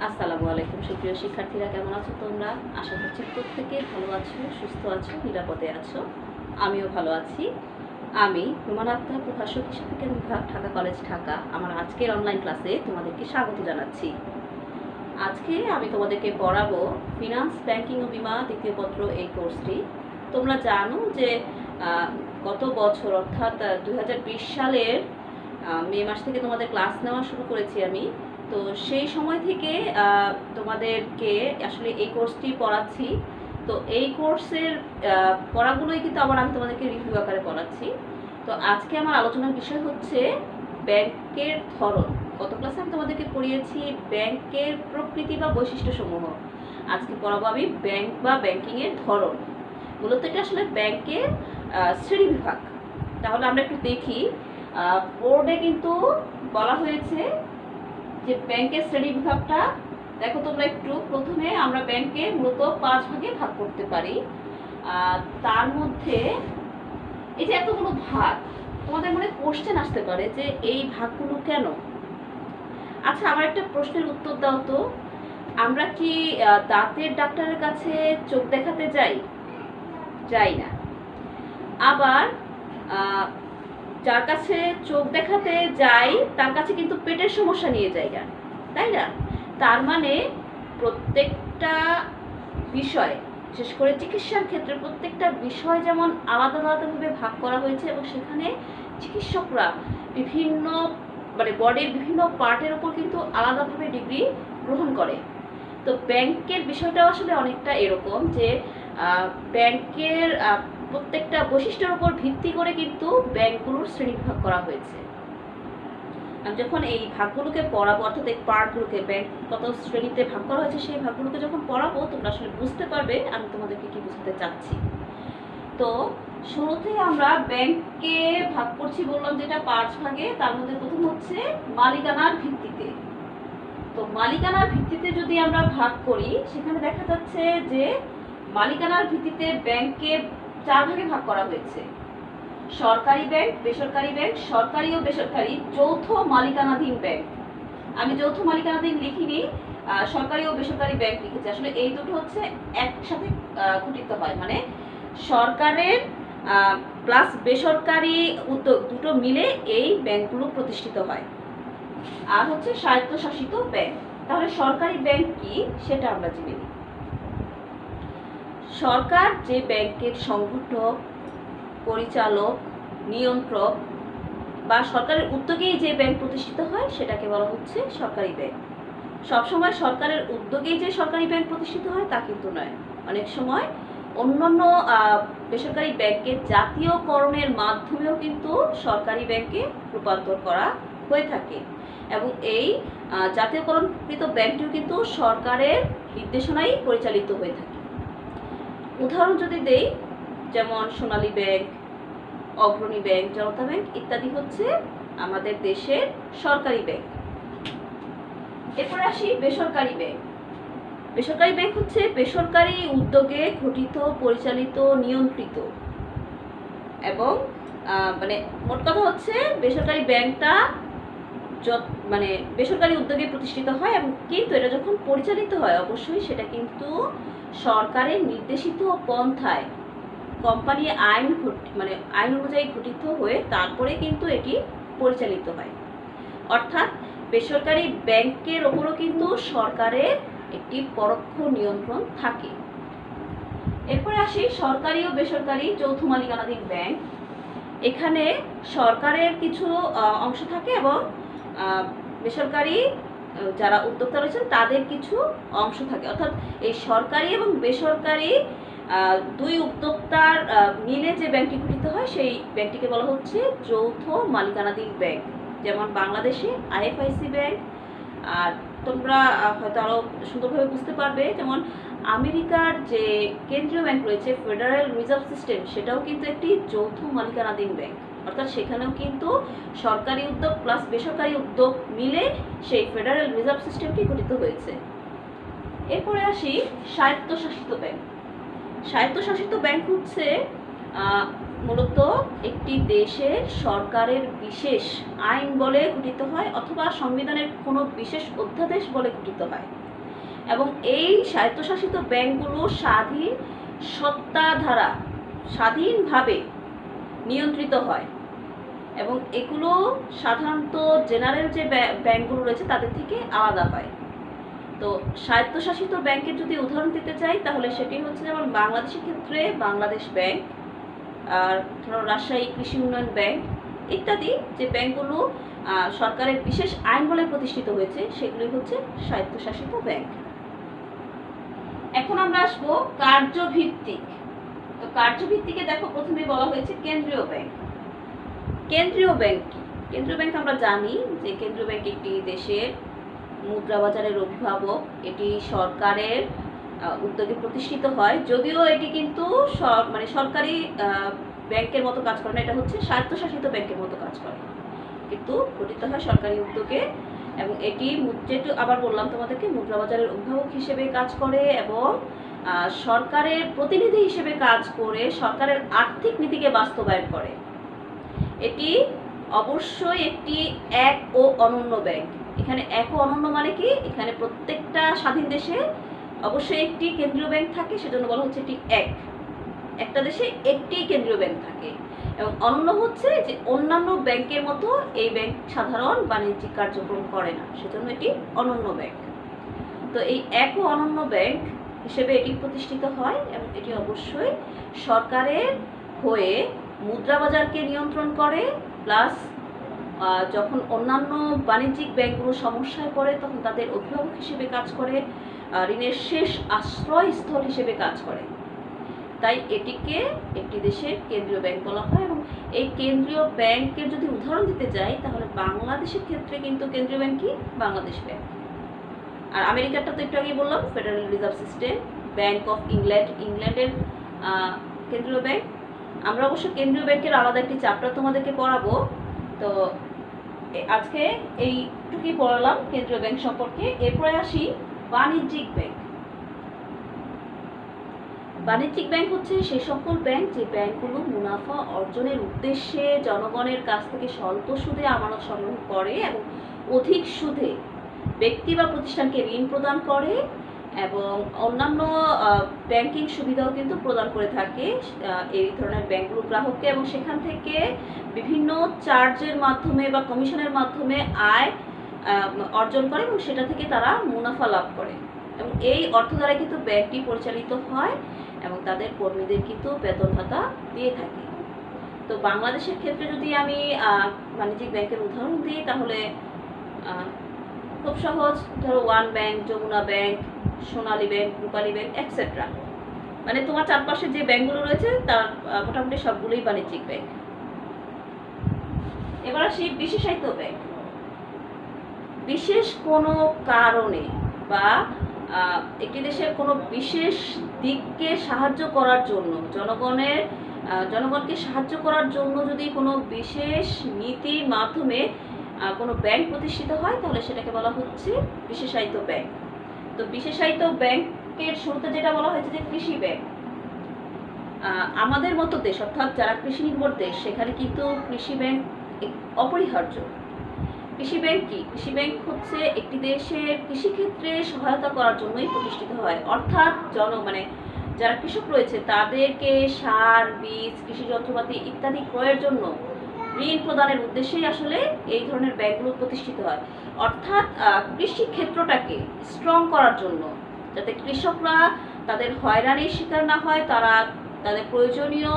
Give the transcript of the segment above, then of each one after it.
আসসালামু আলাইকুম সুপ্রিয় শিক্ষার্থীরা, কেমন আছো তোমরা? আশা করছি প্রত্যেকে ভালো আছো, সুস্থ আছো, নিরাপদে আছো। আমিও ভালো আছি। আমি রুমান আক্তার, প্রভাষক হিসাবে বিভাগ, ঢাকা কলেজ, ঢাকা। আমার আজকের অনলাইন ক্লাসে তোমাদেরকে স্বাগত জানাচ্ছি। আজকে আমি তোমাদেরকে পড়াবো ফিনান্স, ব্যাংকিং ও বিমা দ্বিতীয় পত্র এই কোর্সটি। তোমরা জানো যে গত বছর অর্থাৎ 2020 সালের মে মাস থেকে তোমাদের ক্লাস নেওয়া শুরু করেছি আমি। তো সেই সময় থেকে তোমাদেরকে আসলে এই কোর্সটি পড়াচ্ছি। তো এই কোর্সের পড়াগুলোই কিন্তু আবার আমি তোমাদেরকে রিভিউ আকারে পড়াচ্ছি। তো আজকে আমার আলোচনার বিষয় হচ্ছে ব্যাংকের ধরন। গত ক্লাসে আমি তোমাদেরকে পড়িয়েছি ব্যাংকের প্রকৃতি বা বৈশিষ্ট্যসমূহ। আজকে পড়াবো আমি ব্যাংক বা ব্যাংকিংয়ের ধরন। মূলত এটা আসলে ব্যাংকের শ্রেণী বিভাগ। তাহলে আমরা একটু দেখি, বোর্ডে কিন্তু বলা হয়েছে যে ব্যাংকের শ্রেণী বিভাগটা দেখো তোমরা একটু। প্রথমে আমরা ব্যাংকে মূলত 5 ভাগে ভাগ করতে পারি। তার মধ্যে এই যে এতগুলো ভাগ, তোমাদের মনে কোশ্চেন আসতে পারে যে এই ভাগগুলো কেন। আচ্ছা, আমার একটা প্রশ্নের উত্তর দাও তো। আমরা কি দাঁতের ডাক্তারের কাছে চোখ দেখাতে যাই? যাই না। আবার যার কাছে চোখ দেখাতে যাই তার কাছে কিন্তু পেটের সমস্যা নিয়ে যাই না, তাই না? তার মানে প্রত্যেকটা বিষয়, বিশেষ করে চিকিৎসার ক্ষেত্রে প্রত্যেকটা বিষয় যেমন আলাদা আলাদাভাবে ভাগ করা হয়েছে এবং সেখানে চিকিৎসকরা বিভিন্ন বডির বিভিন্ন পার্টের উপর কিন্তু আলাদাভাবে ডিগ্রি গ্রহণ করে। তো ব্যাংকের বিষয়টাও আসলে অনেকটা এরকম যে ব্যাংকের প্রত্যেকটা বৈশিষ্ট্যের উপর ভিত্তি করে কিন্তু ব্যাংকগুলোর শ্রেণীবিভাগ করা হয়েছে। আমি যখন এই ভাগগুলোকে পড়াবো, অর্থাৎ এই পার্টগুলোকে ব্যাংক কত শ্রেণীতে ভাগ করা হয়েছে সেই ভাগগুলোকে যখন পড়াবো তোমরা আসলে বুঝতে পারবে আমি তোমাদেরকে কি বোঝাতে চাচ্ছি। তো শুরুতে আমরা ব্যাংকে ভাগ করছি বললাম যেটা 5 ভাগে। তার মধ্যে প্রথম হচ্ছে মালিকানার ভিত্তিতে। তো মালিকানার ভিত্তিতে যদি আমরা ভাগ করি সেখানে দেখা যাচ্ছে যে মালিকানার ভিত্তিতে ব্যাংকে 4 ভাগে ভাগ করা হয়েছে: সরকারি ব্যাংক, বেসরকারি ব্যাংক, সরকারি ও বেসরকারি যৌথ মালিকানাধীন ব্যাংক। আমি যৌথ মালিকানাধীন লিখিনি, সরকারি ও বেসরকারি ব্যাংক লিখেছি। আসলে এই দুটো হচ্ছে একসাথে গঠিত হয়, মানে সরকারের প্লাস বেসরকারি উদ্যোগ দুটো মিলে এই ব্যাংকগুলো প্রতিষ্ঠিত হয়। আর হচ্ছে স্বায়ত্তশাসিত ব্যাংক। তাহলে সরকারি ব্যাংক কি সেটা আমরা জেনে নিই। সরকার যে ব্যাংকের সংগঠক, পরিচালক, নিয়ন্ত্রক বা সরকারের উদ্যোগেই যে ব্যাংক প্রতিষ্ঠিত হয় সেটাকে বলা হচ্ছে সরকারি ব্যাংক। সবসময় সরকারের উদ্যোগেই যে সরকারি ব্যাংক প্রতিষ্ঠিত হয় তা কিন্তু নয়। অনেক সময় অন্যান্য বেসরকারি ব্যাংকের জাতীয়করণের মাধ্যমেও কিন্তু সরকারি ব্যাংকে রূপান্তর করা হয়ে থাকে এবং এই জাতীয়করণকৃত ব্যাংকটিও কিন্তু সরকারের নির্দেশনায় পরিচালিত হয়ে থাকে। উদাহরণ যদি দেই, যেমন সোনালী ব্যাংক, অগ্রণী ব্যাংক, জনতা ব্যাংক ইত্যাদি হচ্ছে আমাদের দেশের সরকারি ব্যাংক। এরপরে আসি বেসরকারি ব্যাংক। বেসরকারি ব্যাংক হচ্ছে বেসরকারি উদ্যোগে গঠিত, পরিচালিত, নিয়ন্ত্রিত এবং মোট কথা হচ্ছে বেসরকারি ব্যাংকটা বেসরকারি উদ্যোগে প্রতিষ্ঠিত হয় এবং কিন্তু এটা যখন পরিচালিত হয় অবশ্যই সেটা কিন্তু সরকারের নির্দেশিত পন্থায় কোম্পানি আইন অনুযায়ী গঠিত হয়ে তারপরে কিন্তু এটি পরিচালিত হয়। অর্থাৎ বেসরকারি ব্যাংকের ওপরও কিন্তু সরকারের একটি পরোক্ষ নিয়ন্ত্রণ থাকে। এরপরে আসি সরকারি ও বেসরকারি যৌথ মালিকানাধীন ব্যাংক। এখানে সরকারের কিছু অংশ থাকে এবং বেসরকারি যারা উদ্যোক্তা রয়েছেন তাদের কিছু অংশ থাকে। অর্থাৎ এই সরকারি এবং বেসরকারি দুই উদ্যোক্তার মিলে যে ব্যাংকটি গঠিত হয় সেই ব্যাংকটিকে বলা হচ্ছে যৌথ মালিকানাধীন ব্যাংক। যেমন বাংলাদেশে আইএফআইসি ব্যাংক, আর তোমরা হয়তো আরও সুন্দরভাবে বুঝতে পারবে যেমন আমেরিকার যে কেন্দ্রীয় ব্যাংক রয়েছে ফেডারেল রিজার্ভ সিস্টেম, সেটাও কিন্তু একটি যৌথ মালিকানাধীন ব্যাংক। অর্থাৎ সেখানেও কিন্তু সরকারি উদ্যোগ প্লাস বেসরকারি উদ্যোগ মিলে সেই ফেডারেল রিজার্ভ সিস্টেমটি গঠিত হয়েছে। এরপরে আসি স্বায়ত্তশাসিত ব্যাংক। স্বায়ত্তশাসিত ব্যাংক হচ্ছে মূলত একটি দেশের সরকারের বিশেষ আইন বলে গঠিত হয় অথবা সংবিধানের কোনো বিশেষ অধ্যাদেশ বলে গঠিত হয়। এবং এই স্বায়ত্তশাসিত ব্যাংকগুলো সত্তা ধারা স্বাধীনভাবে নিয়ন্ত্রিত হয় এবং এগুলো সাধারণত জেনারেল যে ব্যাংকগুলো রয়েছে তাদের থেকে আলাদা হয়। তো স্বায়ত্তশাসিত ব্যাংকের যদি উদাহরণ দিতে চাই তাহলে সেটি হচ্ছে যেমন বাংলাদেশের ক্ষেত্রে বাংলাদেশ ব্যাংক, আর ধরো রাজশাহী কৃষি উন্নয়ন ব্যাংক ইত্যাদি যে ব্যাংকগুলো সরকারের বিশেষ আইন বলে প্রতিষ্ঠিত হয়েছে সেগুলি হচ্ছে স্বায়ত্তশাসিত ব্যাংক। এখন আমরা আসবো কার্যভিত্তিক। তো কার্যভিত্তিকে দেখো প্রথমে বলা হয়েছে কেন্দ্রীয় ব্যাংক। কেন্দ্রীয় ব্যাংক কি? কেন্দ্রীয় ব্যাংক আমরা জানি যে কেন্দ্রীয় ব্যাংক একটি দেশের মুদ্রা বাজারের অভিভাবক। এটি সরকারের উদ্যোগে প্রতিষ্ঠিত হয়, যদিও এটি কিন্তু সরকারি ব্যাংকের মতো কাজ করে না, এটা হচ্ছে স্বায়ত্তশাসিত ব্যাংকের মতো কাজ করে, কিন্তু গঠিত হয় সরকারি উদ্যোগে। এবং এটি যেহেতু আবার বললাম তোমাদেরকে মুদ্রা বাজারের অভিভাবক হিসেবে কাজ করে এবং সরকারের প্রতিনিধি হিসেবে কাজ করে সরকারের আর্থিক নীতিকে বাস্তবায়ন করে। এটি অবশ্যই একটি এক ও অনন্য ব্যাংক। এখানে এক ও অনন্য মানে কি? এখানে প্রত্যেকটা স্বাধীন দেশে অবশ্যই একটি কেন্দ্রীয় ব্যাংক থাকে, সেজন্য বলা হচ্ছে এটি একটা দেশে একটি কেন্দ্রীয় ব্যাংক থাকে। এবং অনন্য হচ্ছে যে অন্যান্য ব্যাংকের মতো এই ব্যাংক সাধারণ বাণিজ্যিক কার্যক্রম করে না, সেজন্য এটি অনন্য ব্যাংক। তো এই এক ও অনন্য ব্যাংক হিসেবে এটি প্রতিষ্ঠিত হয় এবং এটি অবশ্যই সরকারের হয়ে মুদ্রা বাজারকে নিয়ন্ত্রণ করে, প্লাস যখন অন্যান্য বাণিজ্যিক ব্যাংকগুলো সমস্যায় পড়ে তখন তাদের অভিভাবক হিসেবে কাজ করে, ঋণের শেষ আশ্রয়স্থল হিসেবে কাজ করে। তাই এটিকে একটি দেশের কেন্দ্রীয় ব্যাংক বলা হয়। এবং এই কেন্দ্রীয় ব্যাংকের যদি উদাহরণ দিতে যাই তাহলে বাংলাদেশের ক্ষেত্রে কিন্তু কেন্দ্রীয় ব্যাংক কি? বাংলাদেশ ব্যাংক। আর আমেরিকাটা তো একটু আগেই বললাম, federal reserve system. Bank of ইংল্যান্ডের কেন্দ্রীয় ব্যাংক। আমরা অবশ্য কেন্দ্রীয় ব্যাংকের আলাদা একটি চ্যাপ্টার তোমাদেরকে পড়াবো। তো আজকে এইটুকুই পড়ালাম কেন্দ্রীয় ব্যাংক সম্পর্কে। এরপরে আসি বাণিজ্যিক ব্যাংক। বাণিজ্যিক ব্যাংক হচ্ছে সেই সকল ব্যাংক যে ব্যাংকগুলো মুনাফা অর্জনের উদ্দেশ্যে জনগণের কাছ থেকে স্বল্প সুদে আমানত সংগ্রহ করে এবং অধিক সুদে ব্যক্তি বা প্রতিষ্ঠানকে ঋণ প্রদান করে এবং অন্যান্য ব্যাংকিং সুবিধাও কিন্তু প্রদান করে থাকে এই ধরনের ব্যাংকগুলো গ্রাহককে, এবং সেখান থেকে বিভিন্ন চার্জের মাধ্যমে বা কমিশনের মাধ্যমে আয় অর্জন করে এবং সেটা থেকে তারা মুনাফা লাভ করে। এবং এই অর্থ দ্বারা কিন্তু ব্যাংকটি পরিচালিত হয় এবং তাদের কর্মীদের কিন্তু বেতন ভাতা দিয়ে থাকে। তো বাংলাদেশের ক্ষেত্রে যদি আমি বাণিজ্যিক ব্যাংকের উদাহরণ দিই তাহলে খুব সহজ, ধরো ওয়ান ব্যাংক, যমুনা ব্যাংক, সোনালী ব্যাংক, রূপালী ব্যাংক এটসেট্রা। মানে তোমার চারপাশে যে ব্যাংকগুলো রয়েছে তার মোটামুটি সবগুলোই বাণিজ্যিক ব্যাংক। এবার আসি বিশেষায়িত ব্যাংক। বিশেষ কোনো কারণে বা একটি দেশের কোনো বিশেষ দিককে সাহায্য করার জন্য জনগণকে সাহায্য করার জন্য যদি কোনো বিশেষ নীতির মাধ্যমে কোনো ব্যাংক প্রতিষ্ঠিত হয় তাহলে সেটাকে বলা হচ্ছে বিশেষায়িত ব্যাংক। তো বিশেষায়িত ব্যাংকের শুরুতে যেটা বলা হয়েছে যে কৃষি ব্যাংক। আমাদের মতো দেশ অর্থাৎ যারা কৃষি নির্ভর দেশ সেখানে কিন্তু কৃষি ব্যাংক অপরিহার্য। কৃষি ব্যাংক কি? কৃষি ব্যাংক হচ্ছে একটি দেশের কৃষিক্ষেত্রে সহায়তা করার জন্যই প্রতিষ্ঠিত হয়, অর্থাৎ যারা কৃষক রয়েছে তাদেরকে সার, বীজ, কৃষি যন্ত্রপাতি ইত্যাদি ক্রয়ের জন্য ঋণ প্রদানের উদ্দেশ্যেই আসলে এই ধরনের ব্যাংকগুলো প্রতিষ্ঠিত হয়। অর্থাৎ কৃষি ক্ষেত্রটাকে স্ট্রং করার জন্য, যাতে কৃষকরা তাদের হয়রানির শিকার না হয়, তারা তাদের প্রয়োজনীয়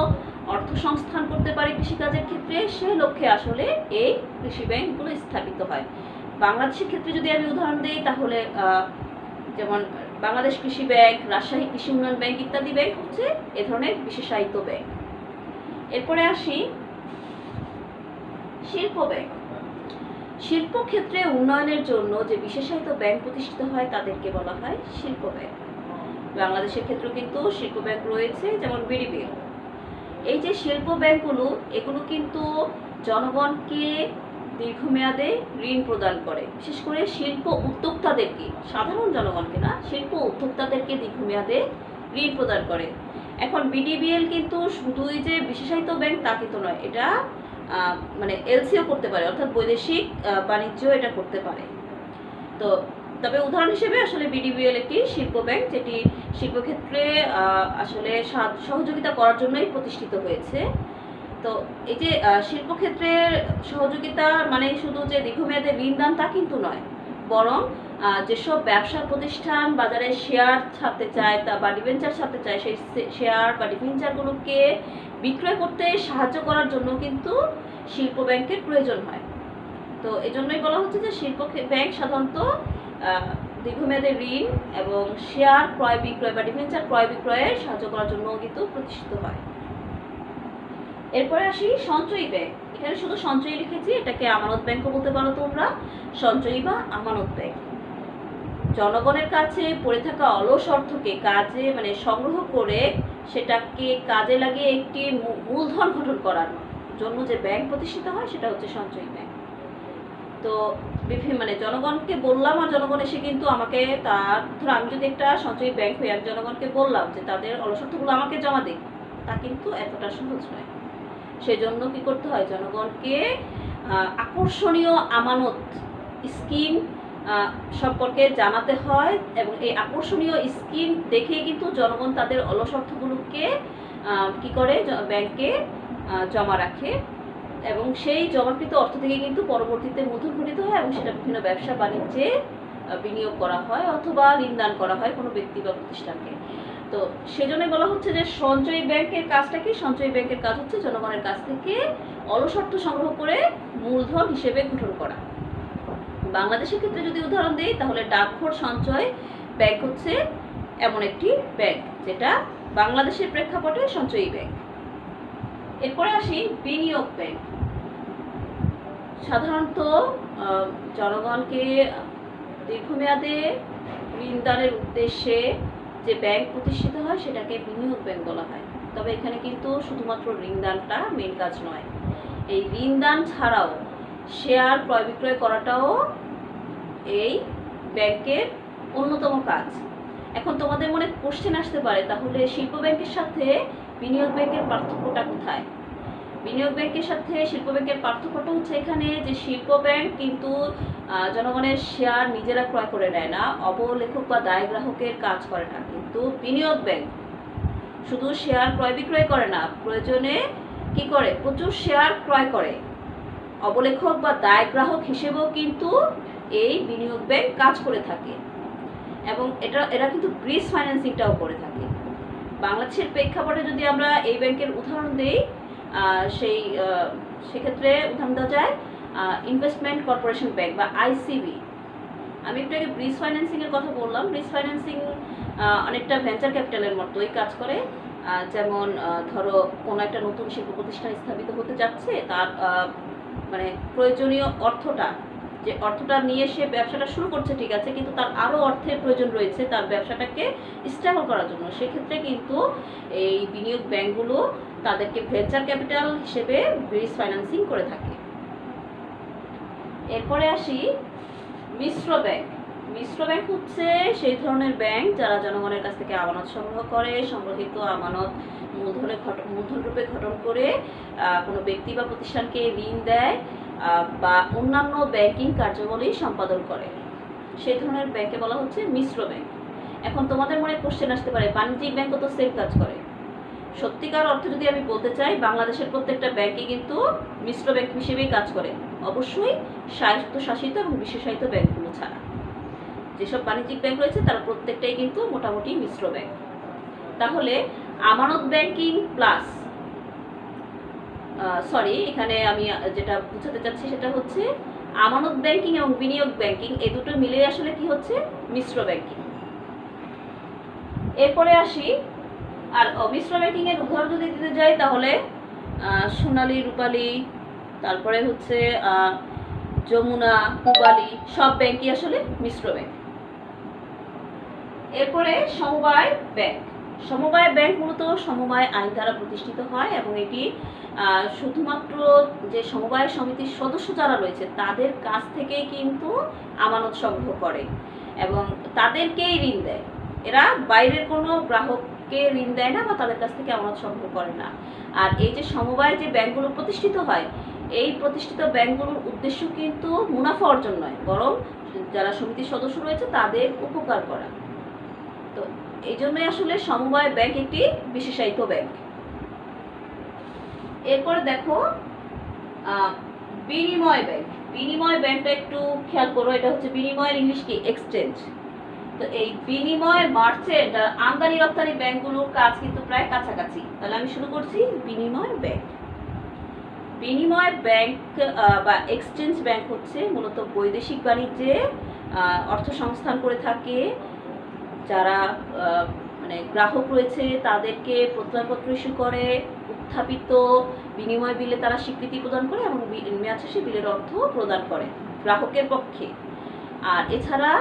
অর্থ সংস্থান করতে পারে কৃষিকাজের ক্ষেত্রে, সেই লক্ষ্যে আসলে এই কৃষি ব্যাংকগুলো স্থাপিত হয়। বাংলাদেশের ক্ষেত্রে যদি আমি উদাহরণ দিই তাহলে যেমন বাংলাদেশ কৃষি ব্যাংক, রাজশাহী কৃষি উন্নয়ন ব্যাংক ইত্যাদি ব্যাংক হচ্ছে এ ধরনের বিশেষায়িত ব্যাংক। এরপরে আসি শিল্প ব্যাংক। শিল্প ক্ষেত্রে উন্নয়নের জন্য যে বিশেষায়িত ব্যাংক প্রতিষ্ঠিত হয় তাদেরকে বলা হয় শিল্প ব্যাংক। বাংলাদেশের ক্ষেত্রে কিন্তু শিল্প ব্যাংক রয়েছে, যেমন বিডিবিএল। এই যে শিল্প ব্যাংকগুলো এগুলো কিন্তু জনগণকে দীর্ঘমেয়াদে ঋণ প্রদান করে, বিশেষ করে শিল্প উদ্যোক্তাদেরকে, সাধারণ জনগণকে না, শিল্প উদ্যোক্তাদেরকে দীর্ঘমেয়াদে ঋণ প্রদান করে। এখন বিডিবিএল কিন্তু শুধুই যে বিশেষায়িত ব্যাংক তা কিন্তু নয়, এটা এলসিও করতে পারে, অর্থাৎ বৈদেশিক বাণিজ্য এটা করতে পারে। তো তবে উদাহরণ হিসেবে আসলে বিডিবিএল একটি শিল্প ব্যাংক, যেটি শিল্পক্ষেত্রে আসলে সহযোগিতা করার জন্যই প্রতিষ্ঠিত হয়েছে। তো এই যে শিল্পক্ষেত্রের সহযোগিতা মানে শুধু যে দীর্ঘমেয়াদে ঋণ দান তা কিন্তু নয়, বরং যেসব ব্যবসা প্রতিষ্ঠান বাজারে শেয়ার ছাড়তে চায় বা ডিবেঞ্চার ছাড়তে চায়, সেই শেয়ার বা ডিবেঞ্চারগুলোকে বিক্রয় করতে সাহায্য করার জন্য কিন্তু শিল্প ব্যাংকের প্রয়োজন হয়। তো এই জন্যই বলা হচ্ছে যে শিল্প ব্যাংক সাধারণত দীর্ঘমেয়াদী ঋণ এবং শেয়ার ক্রয় বিক্রয় বা ডিবেঞ্চার ক্রয় বিক্রয়ে সাহায্য করার জন্য কিন্তু প্রতিষ্ঠিত হয়। এরপরে আসি সঞ্চয়ী ব্যাংক। এখানে শুধু সঞ্চয়ী লিখেছি, এটাকে আমানত ব্যাংকও বলতে পারো তোমরা, সঞ্চয়ী বা আমানত ব্যাংক। জনগণের কাছে পড়ে থাকা অলস অর্থকে কাজে মানে সংগ্রহ করে সেটাকে কাজে লাগিয়ে একটি মূলধন গঠন করার জন্য যে ব্যাংক প্রতিষ্ঠিত হয় সেটা হচ্ছে সঞ্চয়ী ব্যাংক। তো বিভিন্ন মানে জনগণকে বললাম, আর জনগণ এসে কিন্তু আমাকে তার ধরো আমি যদি একটা সঞ্চয়ী ব্যাংক হই, আমি জনগণকে বললাম যে তাদের অলস অর্থগুলো আমাকে জমা দিক, তা কিন্তু এতটা সহজ নয়। সেজন্য কি করতে হয়, জনগণকে আকর্ষণীয় আমানত স্কিম সম্পর্কে জানাতে হয়, এবং এই আকর্ষণীয় স্কিম দেখে কিন্তু জনগণ তাদের অলস অর্থগুলোকে কি করে ব্যাংকে জমা রাখে, এবং সেই জমাকৃত অর্থ থেকে কিন্তু পরবর্তীতে মূলধন গঠিত হয় এবং সেটা বিভিন্ন ব্যবসা বাণিজ্যে বিনিয়োগ করা হয় অথবা ঋণ দান করা হয় কোনো ব্যক্তি বা প্রতিষ্ঠানকে। তো সেজন্য বলা হচ্ছে যে সঞ্চয়ী ব্যাংকের কাজটা কি, সঞ্চয়ী ব্যাংকের কাজ হচ্ছে জনগণের কাছ থেকে অলস অর্থ সংগ্রহ করে মূলধন হিসেবে গঠন করা। বাংলাদেশের ক্ষেত্রে যদি উদাহরণ দিই, তাহলে ডাকঘর সঞ্চয় ব্যাংক হচ্ছে এমন একটি ব্যাংক যেটা বাংলাদেশের প্রেক্ষাপটে সঞ্চয়ী ব্যাংক। এরপরে আসি বিনিয়োগ ব্যাংক। সাধারণত জনগণকে দীর্ঘমেয়াদে ঋণ দানের উদ্দেশ্যে যে ব্যাংক প্রতিষ্ঠিত হয় সেটাকে বিনিয়োগ ব্যাংক বলা হয়। তবে এখানে কিন্তু শুধুমাত্র ঋণ দানটা মেইন কাজ নয়, এই ঋণ দান ছাড়াও শেয়ার ক্রয় বিক্রয় করাটাও এই ব্যাংকের অন্যতম কাজ। এখন তোমাদের মনে কোশ্চেন আসতে পারে, তাহলে শিল্প ব্যাংকের সাথে বিনিয়োগ ব্যাংকের পার্থক্যটা কোথায়? বিনিয়োগ ব্যাংকের সাথে শিল্প ব্যাংকের পার্থক্যটা হচ্ছে এখানে যে শিল্প ব্যাংক কিন্তু জনগণের শেয়ার নিজেরা ক্রয় করে নেয় না, অবলেখক বা দায় গ্রাহকের কাজ করে না। কিন্তু বিনিয়োগ ব্যাংক শুধু শেয়ার ক্রয় বিক্রয় করে না, প্রয়োজনে কি করে প্রচুর শেয়ার ক্রয় করে, অবলেখক বা দায় গ্রাহক হিসেবেও কিন্তু এই বিনিয়োগ ব্যাংক কাজ করে থাকে, এবং এরা কিন্তু ব্রিজ ফাইন্যান্সিংটাও করে থাকে। বাংলাদেশের প্রেক্ষাপটে যদি আমরা এই ব্যাংকের উদাহরণ দিই, সেক্ষেত্রে উদাহরণ দেওয়া যায় ইনভেস্টমেন্ট কর্পোরেশন ব্যাংক বা আইসিবি। আমি একটু আগে ব্রিজ ফাইন্যান্সিংয়ের কথা বললাম। ব্রিজ ফাইন্যান্সিং অনেকটা ভেঞ্চার ক্যাপিটালের মতোই কাজ করে। যেমন ধরো কোনো একটা নতুন শিল্প প্রতিষ্ঠান স্থাপিত হতে যাচ্ছে, তার মানে প্রয়োজনীয় অর্থটা নিয়ে সে ব্যবসাটা শুরু করছে, ঠিক আছে, কিন্তু তার আরও অর্থের প্রয়োজন রয়েছে তার ব্যবসাটাকে স্টেবল করার জন্য। সেক্ষেত্রে কিন্তু এই বিনিয়োগ ব্যাংকগুলো তাদেরকে ভেঞ্চার ক্যাপিটাল হিসেবে ব্রিজ ফাইন্যান্সিং করে থাকে। এরপরে আসি মিশ্র ব্যাংক। মিশ্র ব্যাংক হচ্ছে সেই ধরনের ব্যাংক যারা জনগণের কাছ থেকে আমানত সংগ্রহ করে, সংগ্রহিত আমানত মূলধন রূপে গঠন করে কোনো ব্যক্তি বা প্রতিষ্ঠানকে ঋণ দেয় বা অন্যান্য ব্যাংকিং কার্যাবলী সম্পাদন করে, সেই ধরনের ব্যাংকে বলা হচ্ছে মিশ্র ব্যাংক। এখন তোমাদের মনে কোশ্চেন আসতে পারে, বাণিজ্যিক ব্যাংকও তো সেম কাজ করে। সত্যিকার অর্থে যদি আমি বলতে চাই, বাংলাদেশের প্রত্যেকটা ব্যাংকই কিন্তু মিশ্র ব্যাংক হিসেবেই কাজ করে, অবশ্যই স্বায়ত্তশাসিত এবং বিশেষায়িত ব্যাংকগুলো ছাড়া। যেসব বাণিজ্যিক ব্যাংক রয়েছে তারা প্রত্যেকটাই কিন্তু মোটামুটি মিশ্র ব্যাংক। তাহলে আমানত ব্যাংকিং প্লাস এখানে আমি যেটা বুঝাতে চাচ্ছি সেটা হচ্ছে আমানত ব্যাংকিং এবং বিনিয়োগ ব্যাংকিং, এই দুটো মিলে আসলে কি হচ্ছে মিশ্র ব্যাংকিং। এরপরে আসি, আর মিশ্র ব্যাংকিং এর উদাহরণ যদি দিতে যাই তাহলে সোনালী, রূপালী, তারপরে হচ্ছে যমুনা, পূবালী, সব ব্যাংকই আসলে মিশ্র ব্যাংক। এরপরে সমবায় ব্যাংক। সমবায় ব্যাংক মূলত সমবায় আইন দ্বারা প্রতিষ্ঠিত হয় এবং এটি শুধুমাত্র যে সমবায় সমিতির সদস্য যারা রয়েছে তাদের কাছ থেকেই কিন্তু আমানত সংগ্রহ করে এবং তাদেরকেই ঋণ দেয়। এরা বাইরের কোনো গ্রাহককে ঋণ দেয় না বা তাদের কাছ থেকে আমানত সংগ্রহ করে না। আর এই যে সমবায় যে ব্যাংকগুলো প্রতিষ্ঠিত হয়, এই প্রতিষ্ঠিত ব্যাংকগুলোর উদ্দেশ্য কিন্তু মুনাফা অর্জন নয়, বরং যারা সমিতির সদস্য রয়েছে তাদের উপকার করা। তো এই জন্যই আসলে সমবায় ব্যাংক একটি বিশেষায়িত ব্যাংক। এরপরে দেখো বিনিময় ব্যাংক। বিনিময় ব্যাংকটা একটু খেয়াল করো, এটা হচ্ছে বিনিময়ের ইংলিশ কি? এক্সচেঞ্জ। তো এই বিনিময় মার্চেন্ট আর আমদানি রপ্তানি ব্যাংকগুলোর কাজ কিন্তু প্রায় কাছাকাছি। তাহলে আমি শুরু করছি বিনিময় ব্যাংক। বিনিময় ব্যাংক বা এক্সচেঞ্জ ব্যাংক হচ্ছে মূলত বৈদেশিক বাণিজ্যে অর্থ সংস্থান করে থাকে। যারা মানে গ্রাহক রয়েছে তাদেরকে প্রত্যয়পত্র ইস্যু করে, উত্থাপিত বিনিময় বিলে তারা স্বীকৃতি প্রদান করে এবং মেয়াদ শেষে বিলের অর্থ প্রদান করে গ্রাহকের পক্ষে। আর এছাড়া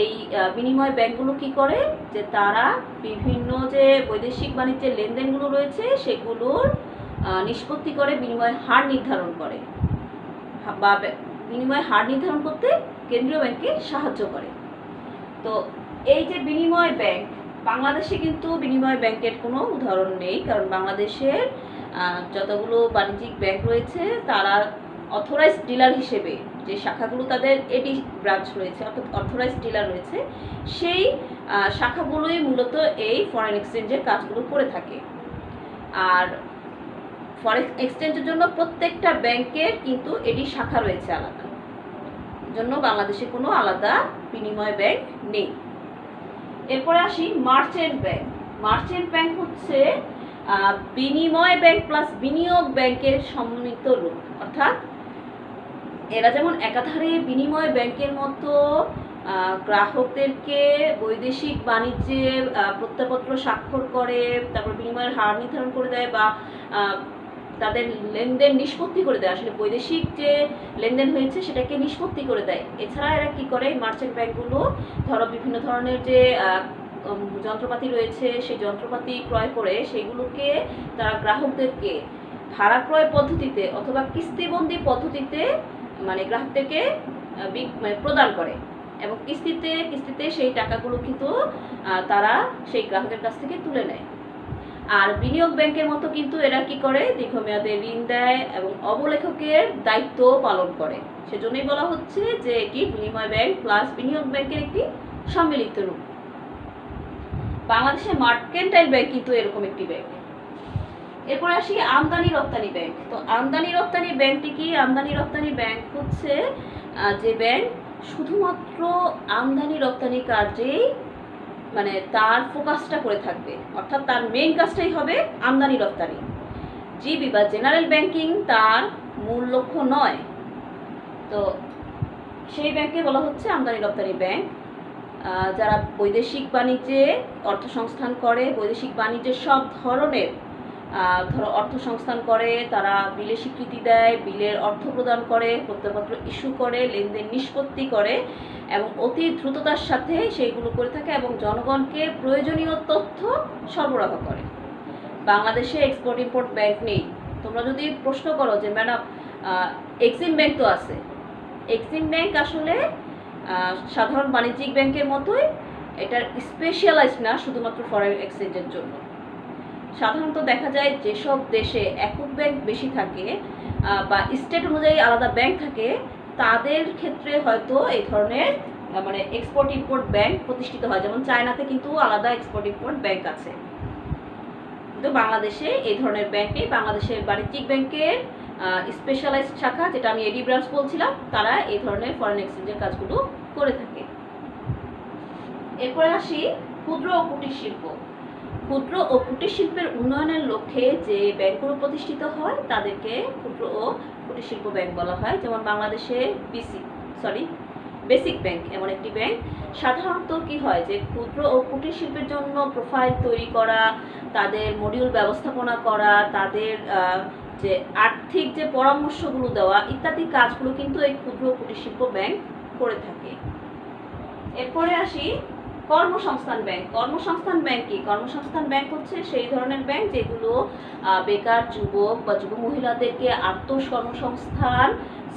এই বিনিময় ব্যাংকগুলো কি করে, যে তারা বিভিন্ন যে বৈদেশিক বাণিজ্যের লেনদেনগুলো রয়েছে সেগুলোর নিষ্পত্তি করে, বিনিময় হার নির্ধারণ করে বা বিনিময় হার নির্ধারণ করতে কেন্দ্রীয় ব্যাংককে সাহায্য করে। তো এই যে বিনিময় ব্যাংক, বাংলাদেশে কিন্তু বিনিময় ব্যাংকের কোনো উদাহরণ নেই, কারণ বাংলাদেশের যতগুলো বাণিজ্যিক ব্যাংক রয়েছে তারা অথরাইজড ডিলার হিসেবে, যে শাখাগুলো তাদের এডি ব্রাঞ্চ রয়েছে অর্থাৎ অথরাইজড ডিলার রয়েছে, সেই শাখাগুলোই মূলত এই ফরেন এক্সচেঞ্জের কাজগুলো করে থাকে। আর ফরেন এক্সচেঞ্জের জন্য প্রত্যেকটা ব্যাংকের কিন্তু এডি শাখা রয়েছে আলাদা, জন্য বাংলাদেশে কোনো আলাদা বিনিময় ব্যাংক নেই। এরপরে আসি মার্চেন্ট ব্যাংক। মার্চেন্ট ব্যাংক হচ্ছে বিনিময় ব্যাংক প্লাস বিনিয়োগ ব্যাংকের সমন্বিত রূপ, অর্থাৎ এরা যেমন একাধারে বিনিময় ব্যাংকের মতো গ্রাহকদেরকে বৈদেশিক বাণিজ্যে প্রত্যয়পত্র স্বাক্ষর করে, তারপর বিনিময়ের হার নির্ধারণ করে দেয় বা তাদের লেনদেন নিষ্পত্তি করে দেয়, আসলে বৈদেশিক যে লেনদেন হয়েছে সেটাকে নিষ্পত্তি করে দেয়। এছাড়া এরা কি করে, মার্চেন্ট ব্যাংকগুলো ধরো বিভিন্ন ধরনের যে যন্ত্রপাতি রয়েছে সেই যন্ত্রপাতি ক্রয় করে সেগুলোকে তারা গ্রাহকদেরকে ভাড়া ক্রয় পদ্ধতিতে অথবা কিস্তিবন্দি পদ্ধতিতে মানে গ্রাহকদেরকে প্রদান করে এবং কিস্তিতে সেই টাকাগুলো কিন্তু তারা সেই গ্রাহকের কাছ থেকে তুলে নেয়। আর বিনিয়োগ ব্যাংকের মতো কিন্তু এরা কি করে, দীর্ঘমেয়াদে ঋণ দেয় এবং অবলেখকের দায়িত্ব পালন করে। সেজন্যই বলা হচ্ছে যে এটি বিনিময় ব্যাংক প্লাস বিনিয়োগ ব্যাংকের একটি সম্মিলিত রূপ। বাংলাদেশে মার্কেন্টাইল ব্যাংক কিন্তু এরকম একটি ব্যাংক। এরপর আসি আমদানি রপ্তানি ব্যাংক। তো আমদানি রপ্তানি ব্যাংকটি কি? আমদানি রপ্তানি ব্যাংক হচ্ছে যে ব্যাংক শুধুমাত্র আমদানি রপ্তানি কার্যেই মানে তার ফোকাসটা করে থাকবে, অর্থাৎ তার মেইন কাজটাই হবে আমদানি রপ্তানি। জিবি বা জেনারেল ব্যাংকিং তার মূল লক্ষ্য নয়। তো সেই ব্যাংকে বলা হচ্ছে আমদানি রপ্তানি ব্যাংক। যারা বৈদেশিক বাণিজ্যে অর্থ সংস্থান করে, বৈদেশিক বাণিজ্যের সব ধরনের ধরো অর্থ সংস্থান করে, তারা বিলে স্বীকৃতি দেয়, বিলের অর্থ প্রদান করে, প্রত্যয়পত্র ইস্যু করে, লেনদেন নিষ্পত্তি করে এবং অতি দ্রুততার সাথে সেইগুলো করে থাকে এবং জনগণকে প্রয়োজনীয় তথ্য সরবরাহ করে। বাংলাদেশে এক্সপোর্ট ইম্পোর্ট ব্যাংক নেই। তোমরা যদি প্রশ্ন করো যে ম্যাডাম এক্সিম ব্যাংক তো আছে, এক্সিম ব্যাংক আসলে সাধারণ বাণিজ্যিক ব্যাংকের মতোই, এটার স্পেশালাইজড না শুধুমাত্র ফরেন এক্সচেঞ্জের জন্য। সাধারণত দেখা যায় যেসব দেশে একক ব্যাংক বেশি থাকে বা স্টেট অনুযায়ী আলাদা ব্যাংক থাকে, তাদের ক্ষেত্রে হয়তো এই ধরনের মানে এক্সপোর্ট ইম্পোর্ট ব্যাংক প্রতিষ্ঠিত হয়। যেমন চায়নাতে কিন্তু আলাদা এক্সপোর্ট ইম্পোর্ট ব্যাংক আছে, কিন্তু বাংলাদেশে এই ধরনের ব্যাংক নেই। বাংলাদেশের বাণিজ্যিক ব্যাংকের স্পেশালাইজড শাখা, যেটা আমি এডি ব্রাঞ্চ বলছিলাম, তারা এই ধরনের ফরেন এক্সচেঞ্জের কাজগুলো করে থাকে। এরপরে আসি ক্ষুদ্র ও কুটির শিল্প। ক্ষুদ্র ও কুটির শিল্পের উন্নয়নের লক্ষ্যে যে ব্যাংকগুলো প্রতিষ্ঠিত হয় তাদেরকে ক্ষুদ্র ও কুটির শিল্প ব্যাংক বলা হয়। যেমন বাংলাদেশে বেসিক ব্যাংক এমন একটি ব্যাংক। সাধারণত কি হয় যে ক্ষুদ্র ও কুটির শিল্পের জন্য প্রোফাইল তৈরি করা, তাদের মডিউল ব্যবস্থাপনা করা, তাদের যে আর্থিক যে পরামর্শগুলো দেওয়া ইত্যাদি কাজগুলো কিন্তু এই ক্ষুদ্র ও কুটির শিল্প ব্যাংক করে থাকে। এরপরে আসি কর্মসংস্থান ব্যাংক। কর্মসংস্থান ব্যাংক কি? কর্মসংস্থান ব্যাংক হচ্ছে সেই ধরনের ব্যাংক যেগুলো বেকার যুবক বা যুব মহিলাদেরকে আত্মকর্মসংস্থান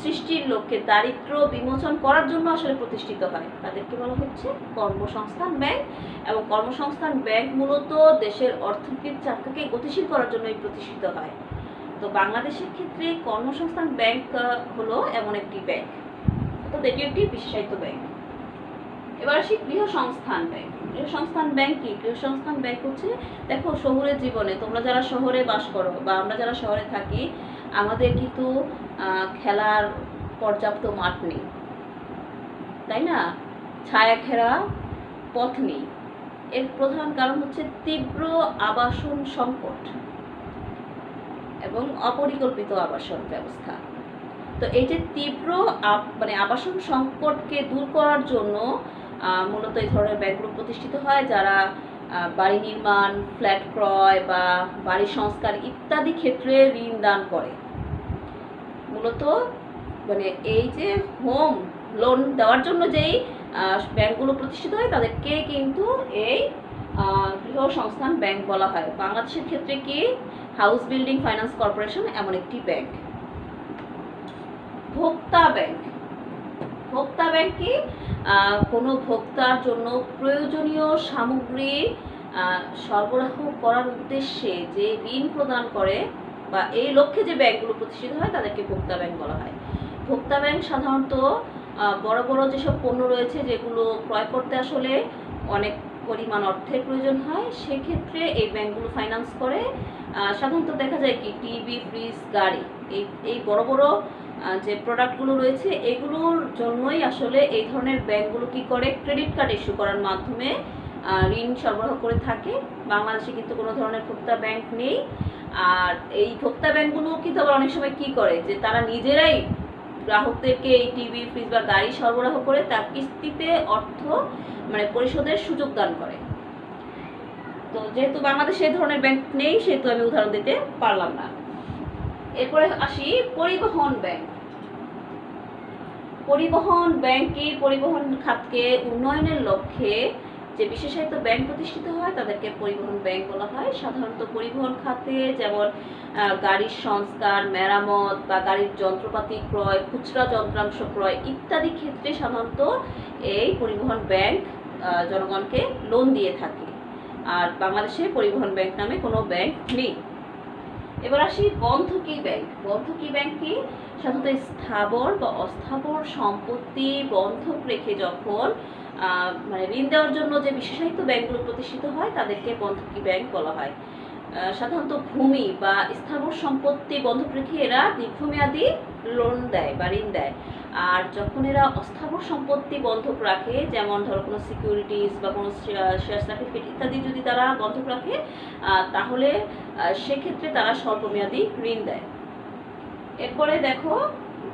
সৃষ্টির লক্ষ্যে দারিদ্র্য বিমোচন করার জন্য আসলে প্রতিষ্ঠিত হয়, তাদেরকে বলা হচ্ছে কর্মসংস্থান ব্যাংক। এবং কর্মসংস্থান ব্যাংক মূলত দেশের অর্থনৈতিক চাকাকে গতিশীল করার জন্যই প্রতিষ্ঠিত হয়। তো বাংলাদেশের ক্ষেত্রে কর্মসংস্থান ব্যাংক হলো এমন একটি ব্যাংক, অর্থাৎ এটি একটি বিশেষায়িত ব্যাংক। এবার আসি গৃহসংস্থান ব্যাংক। গৃহসংস্থান ব্যাংক কি? গৃহসংস্থান ব্যাংক হচ্ছে, দেখো শহুরে জীবনে তোমরা যারা শহরে বাস করো বা আমরা যারা শহরে থাকি, আমাদের কিন্তু খেলার পর্যাপ্ত মাঠ নেই, তাই না? ছায়া ঘেরা পথ নেই। এর প্রধান কারণ হচ্ছে তীব্র আবাসন সংকট এবং অপরিকল্পিত আবাসন ব্যবস্থা। তো এই যে তীব্র মানে আবাসন সংকটকে দূর করার জন্য মূলত এই ধরনের ব্যাংকগুলো প্রতিষ্ঠিত হয়, যারা বাড়ি নির্মাণ, ফ্ল্যাট ক্রয় বা বাড়ি সংস্কার ইত্যাদি ক্ষেত্রে ঋণ দান করে। মূলত মানে এই যে হোম লোন দেওয়ার জন্য যেই ব্যাংকগুলো প্রতিষ্ঠিত হয় তাদেরকে কিন্তু এই গৃহসংস্থান ব্যাংক বলা হয়। বাংলাদেশের ক্ষেত্রে কি হাউস বিল্ডিং ফাইন্যান্স কর্পোরেশন এমন একটি ব্যাংক। ভোক্তা ব্যাংক। ভোক্তা ব্যাংক কি? কোনো ভোক্তার জন্য প্রয়োজনীয় সামগ্রী সরবরাহ করার উদ্দেশ্যে যে ঋণ প্রদান করে বা এই লক্ষ্যে যে ব্যাংকগুলো প্রতিষ্ঠিত হয় তাদেরকে ভোক্তা ব্যাংক বলা হয়। ভোক্তা ব্যাংক সাধারণত বড় বড় যেসব পণ্য রয়েছে যেগুলো ক্রয় করতে আসলে অনেক পরিমাণ অর্থের প্রয়োজন হয়, সেক্ষেত্রে এই ব্যাংকগুলো ফাইন্যান্স করে। সাধারণত দেখা যায় কি টিভি, ফ্রিজ, গাড়ি, এই বড় বড় যে প্রোডাক্টগুলো রয়েছে এগুলোর জন্যই আসলে এই ধরনের ব্যাংকগুলো কি করে, ক্রেডিট কার্ড ইস্যু করার মাধ্যমে ঋণ সরবরাহ করে থাকে। বাংলাদেশে কিন্তু কোনো ধরনের ভোক্তা ব্যাংক নেই। আর এই ভোক্তা ব্যাংকগুলো কিন্তু আবার অনেক সময় কি করে যে তারা নিজেরাই গ্রাহকদেরকে এই টিভি, ফ্রিজ বা গাড়ি সরবরাহ করে তার কিস্তিতে অর্থ মানে পরিশোধের সুযোগ দান করে। তো যেহেতু বাংলাদেশে এই ধরনের ব্যাংক নেই সেহেতু আমি উদাহরণ দিতে পারলাম না। এরপরে আসি পরিবহন ব্যাংক। পরিবহন ব্যাংক কি? পরিবহন খাতকে উন্নয়নের লক্ষ্যে যে বিশেষায়িত ব্যাংক প্রতিষ্ঠিত হয় তাদেরকে পরিবহন ব্যাংক বলা হয়। সাধারণত পরিবহন খাতে যেমন গাড়ির সংস্কার, মেরামত বা গাড়ির যন্ত্রপাতি ক্রয়, খুচরা যন্ত্রাংশ ক্রয় ইত্যাদি ক্ষেত্রে সাধারণত এই পরিবহন ব্যাংক জনগণকে লোন দিয়ে থাকে। আর বাংলাদেশে পরিবহন ব্যাংক নামে কোনো ব্যাংক নেই। এবার আসি বন্ধকি ব্যাংক। বন্ধকি ব্যাংক কি? সাধারণত স্থাবর বা অস্থাবর সম্পত্তি বন্ধক রেখে যখন মানে ঋণ দেওয়ার জন্য যে বিশেষায়িত ব্যাংকগুলো প্রতিষ্ঠিত হয় তাদেরকে বন্ধকি ব্যাংক বলা হয়। সাধারণত ভূমি বা স্থাবর সম্পত্তি বন্ধক রেখে এরা দীর্ঘমেয়াদী লোন দেয় বা ঋণ দেয়। আর যখন এরা অস্থাবর সম্পত্তি বন্ধক রাখে, যেমন ধরো কোনো সিকিউরিটিজ বা কোনো শেয়ার সার্টিফিকেট ইত্যাদি যদি তারা বন্ধক রাখে তাহলে সেক্ষেত্রে তারা স্বল্পমেয়াদী ঋণ দেয়। এরপরে দেখো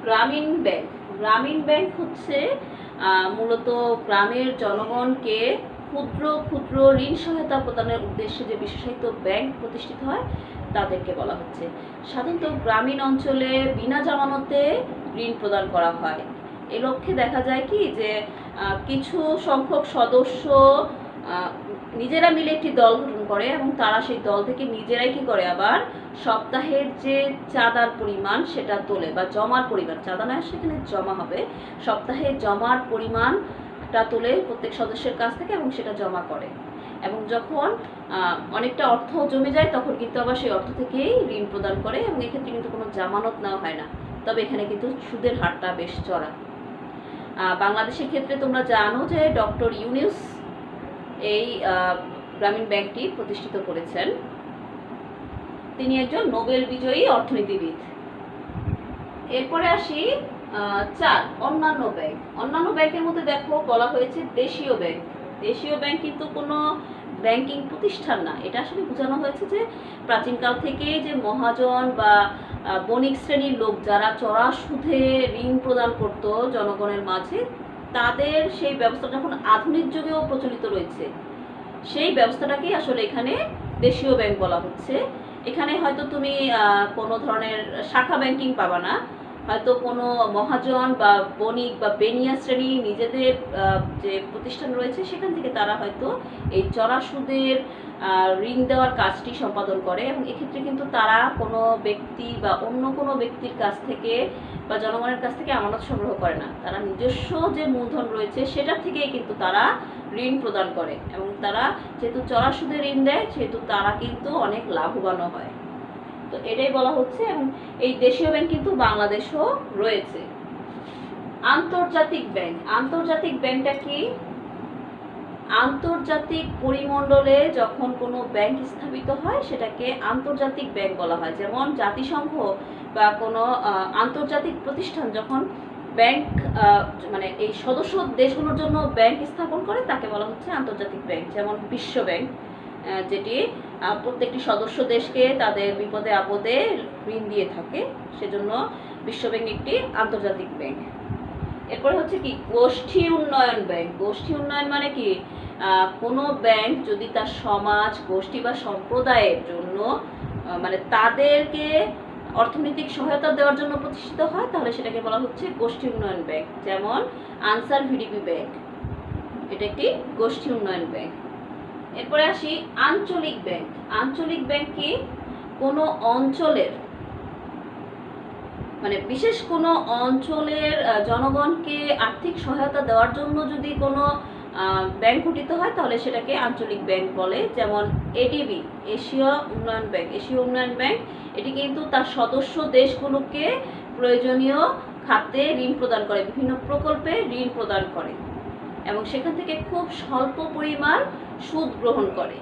গ্রামীণ ব্যাংক। গ্রামীণ ব্যাংক হচ্ছে মূলত গ্রামের জনগণকে ক্ষুদ্র ক্ষুদ্র ঋণ সহায়তা প্রদানের উদ্দেশ্যে যে বিশেষায়িত ব্যাংক প্রতিষ্ঠিত হয় তাদেরকে বলা হচ্ছে। সাধারণত গ্রামীণ অঞ্চলে বিনা জামানতে ঋণ প্রদান করা হয়। এ লক্ষ্যে দেখা যায় কি যে কিছু সংখ্যক সদস্য নিজেরা মিলে একটি দল গঠন করে এবং তারা সেই দল থেকে নিজেরাই কি করে, আবার সপ্তাহের যে চাঁদার পরিমাণ সেটা তোলে বা জমার পরিমাণ, চাঁদা নয় সেখানে জমা হবে, সপ্তাহে জমার পরিমাণটা তোলে প্রত্যেক সদস্যের কাছ থেকে এবং সেটা জমা করে। এবং যখন অনেকটা অর্থ জমে যায় তখন কিন্তু আবার সেই অর্থ থেকেই ঋণ প্রদান করে এবং এক্ষেত্রে কিন্তু কোনো জামানত নেওয়া হয় না। তবে এখানে কিন্তু সুদের হারটা বেশ চড়া। বাংলাদেশের ক্ষেত্রে তোমরা জানো যে ডক্টর ইউনূস এই গ্রামীণ ব্যাংকটি প্রতিষ্ঠিত করেছেন। তিনি একজন নোবেল বিজয়ী অর্থনীতিবিদ। এরপরে আসি অন্যান্য ব্যাংক। অন্যান্য ব্যাংকের মধ্যে দেখো বলা হয়েছে দেশীয় ব্যাংক। দেশীয় ব্যাংক কিন্তু কোনো ব্যাংকিং প্রতিষ্ঠান না, এটা আসলে বোঝানো হয়েছে যে প্রাচীনকাল থেকে যে মহাজন বা বণিক শ্রেণীর লোক যারা চড়া সুদে ঋণ প্রদান করত জনগণের মাঝে, তাদের সেই ব্যবস্থাটা এখন আধুনিক যুগেও প্রচলিত রয়েছে। সেই ব্যবস্থাটাকেই আসলে এখানে দেশীয় ব্যাংক বলা হচ্ছে। এখানে হয়তো তুমি কোনো ধরনের শাখা ব্যাংকিং পাবা না, হয়তো কোনো মহাজন বা বণিক বা বেনিয়া শ্রেণী নিজেদের যে প্রতিষ্ঠান রয়েছে সেখান থেকে তারা হয়তো এই চড়া সুদের ঋণ দেওয়ার কাজটি সম্পাদন করে এবং এক্ষেত্রে কিন্তু তারা কোনো ব্যক্তি বা অন্য কোনো ব্যক্তির কাছ থেকে বা জনগণের কাছ থেকে আমানত সংগ্রহ করে না, তারা নিজস্ব যে মূলধন রয়েছে সেটা থেকেই কিন্তু তারা ঋণ প্রদান করে এবং তারা যেহেতু চড়া সুদে ঋণ দেয় সেহেতু তারা কিন্তু অনেক লাভবানও হয়। তো তো এটাই বলা হচ্ছে। এবং এই দেশীয় ব্যাংক কিন্তু বাংলাদেশেও রয়েছে। আন্তর্জাতিক ব্যাংক, আন্তর্জাতিক ব্যাংকটা কি? আন্তর্জাতিক পরিমণ্ডলে যখন কোনো ব্যাংক স্থাপিত হয় সেটাকে আন্তর্জাতিক ব্যাংক বলা হয়। যেমন জাতিসংঘ বা কোনো আন্তর্জাতিক প্রতিষ্ঠান যখন ব্যাংক মানে এই সদস্য দেশগুলোর জন্য ব্যাংক স্থাপন করে তাকে বলা হচ্ছে আন্তর্জাতিক ব্যাংক। যেমন বিশ্ব ব্যাংক, যেটি প্রত্যেকটি সদস্য দেশকে তাদের বিপদে আপদে ঋণ দিয়ে থাকে, সেজন্য বিশ্ব ব্যাংক একটি আন্তর্জাতিক ব্যাংক। এরপরে হচ্ছে কি গোষ্ঠী উন্নয়ন ব্যাংক। গোষ্ঠী উন্নয়ন মানে কি? কোনো ব্যাংক যদি তার সমাজ, গোষ্ঠী বা সম্প্রদায়ের জন্য মানে তাদেরকে অর্থনৈতিক সহায়তা দেওয়ার জন্য প্রতিষ্ঠিত হয় তাহলে সেটাকে বলা হচ্ছে গোষ্ঠী উন্নয়ন ব্যাংক। যেমন আনসার ভিডিপি ব্যাংক, এটা একটি গোষ্ঠী উন্নয়ন ব্যাংক। এরপরে আসি আঞ্চলিক ব্যাংক। আঞ্চলিক ব্যাংক কি? কোনো অঞ্চলের মানে বিশেষ কোনো অঞ্চলের জনগণকে আর্থিক সহায়তা দেওয়ার জন্য যদি কোনো ব্যাংক গঠিত হয় তাহলে সেটাকে আঞ্চলিক ব্যাংক বলে। যেমন এডিবি, এশীয় উন্নয়ন ব্যাংক। এশীয় উন্নয়ন ব্যাংক এটি কিন্তু তার সদস্য দেশগুলোকে প্রয়োজনীয় খাতে ঋণ প্রদান করে, বিভিন্ন প্রকল্পে ঋণ প্রদান করে এবং সেখান থেকে খুব স্বল্প পরিমাণ সুদ গ্রহণ করে।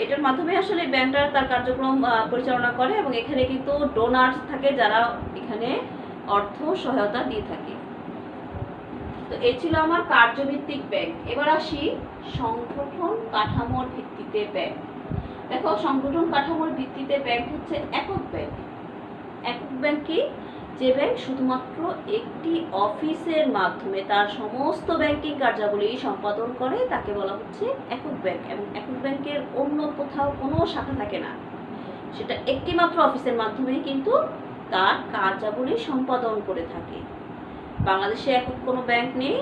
এটার মাধ্যমে আসলে ব্যাংকটা তার কার্যক্রম পরিচালনা করে এবং এখানে কিন্তু ডোনার্স থাকে যারা এখানে অর্থ সহায়তা দিয়ে থাকে। তো এই ছিল আমার কার্যভিত্তিক ব্যাংক। এবার আসি সংগঠন কাঠামোর ভিত্তিতে ব্যাংক। দেখো, সংগঠন কাঠামোর ভিত্তিতে ব্যাংক হচ্ছে একক ব্যাংক। একক ব্যাংক কি? যে ব্যাংক শুধুমাত্র একটি অফিসের মাধ্যমে তার সমস্ত ব্যাংকিং কার্যাবলী সম্পাদন করে তাকে বলা হচ্ছে একক ব্যাংক। এবং একক ব্যাংকের অন্য কোথাও কোনো শাখা থাকে না, সেটা একটি মাত্র অফিসের মাধ্যমে কিন্তু তার কার্যাবলী সম্পাদন করে থাকে। বাংলাদেশে একক কোনো ব্যাংক নেই।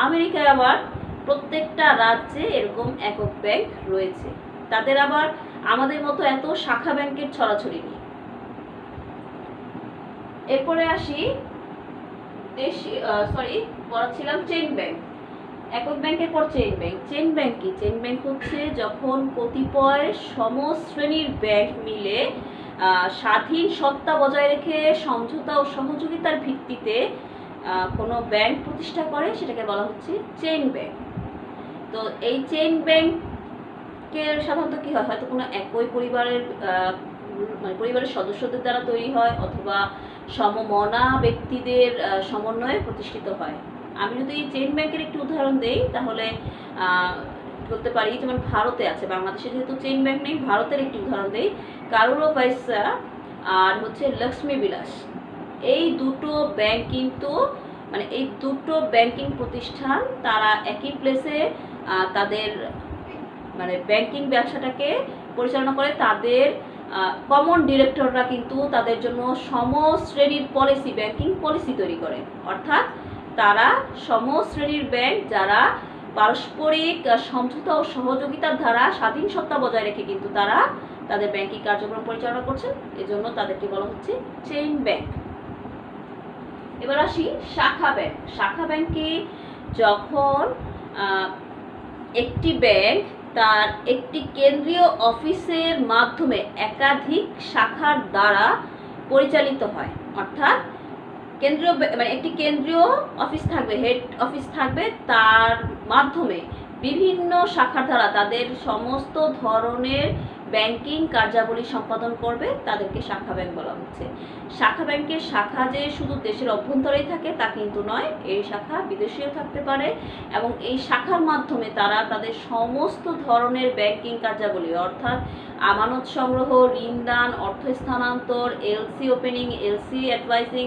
আমেরিকায় আবার প্রত্যেকটা রাজ্যে এরকম একক ব্যাংক রয়েছে। তাদের আবার আমাদের মতো এত শাখা ব্যাংকের ছড়াছড়ি নেই। এরপরে আসি পড়াচ্ছিলাম চেইন ব্যাংক। একক ব্যাংকের পর চেইন ব্যাংক। চেইন ব্যাংক কি? চেইন ব্যাংক হচ্ছে যখন কতিপয় সমশ্রেণীর ব্যাংক মিলে স্বাধীন সত্তা বজায় রেখে সমঝোতা ও সহযোগিতার ভিত্তিতে কোনো ব্যাংক প্রতিষ্ঠা করে সেটাকে বলা হচ্ছে চেইন ব্যাংক। তো এই চেইন ব্যাংকের সাধারণত কি হয়? হয়তো কোনো একই পরিবারের সদস্যদের দ্বারা তৈরি হয় অথবা সমমনা ব্যক্তিদের সমন্বয়ে প্রতিষ্ঠিত হয়। আমি যদি চেইন ব্যাংকের একটি উদাহরণ দেই তাহলে বলতে পারি, যেমন ভারতে আছে, বাংলাদেশে যেহেতু চেইন ব্যাংক নেই, ভারতের একটি উদাহরণ দেই। কারুর ভাইসা আর হচ্ছে লক্ষ্মী বিলাস, এই দুটো ব্যাংক কিন্তু মানে এই দুটো ব্যাংকিং প্রতিষ্ঠান তারা একই প্লেসে তাদের মানে ব্যাংকিং ব্যবসাটাকে পরিচালনা করে। তাদের কমন ডিরেক্টররা কিন্তু তাদের জন্য সমশ্রেণীর ব্যাংকিং পলিসি তৈরি করে। অর্থাৎ তারা সমশ্রেণীর ব্যাংক যারা পারস্পরিক সমঝোতা ও সহযোগিতার দ্বারা স্বাধীন সত্তা বজায় রেখে কিন্তু তারা তাদের ব্যাংকিং কার্যক্রম পরিচালনা করছেন, এজন্য তাদেরকে বলা হচ্ছে চেইন ব্যাংক। এবার আসি শাখা ব্যাংক। শাখা ব্যাংকে যখন একটি ব্যাংক তার একটি কেন্দ্রীয় অফিসের মাধ্যমে একাধিক শাখার দ্বারা পরিচালিত হয়, অর্থাৎ কেন্দ্রীয় মানে একটি কেন্দ্রীয় অফিস থাকবে, হেড অফিস থাকবে, তার মাধ্যমে বিভিন্ন শাখার দ্বারা তাদের সমস্ত ধরনের ব্যাংকিং কার্যাবলী সম্পাদন করবে, তাদেরকে শাখা ব্যাংক বলা হচ্ছে। শাখা ব্যাংকের শাখা যে শুধু দেশের অভ্যন্তরেই থাকে তা কিন্তু নয়, এই শাখা বিদেশেও থাকতে পারে এবং এই শাখার মাধ্যমে তারা তাদের সমস্ত ধরনের ব্যাংকিং কার্যাবলী অর্থাৎ আমানত সংগ্রহ, ঋণদান, অর্থ স্থানান্তর, এলসি ওপেনিং, এলসি অ্যাডভাইজিং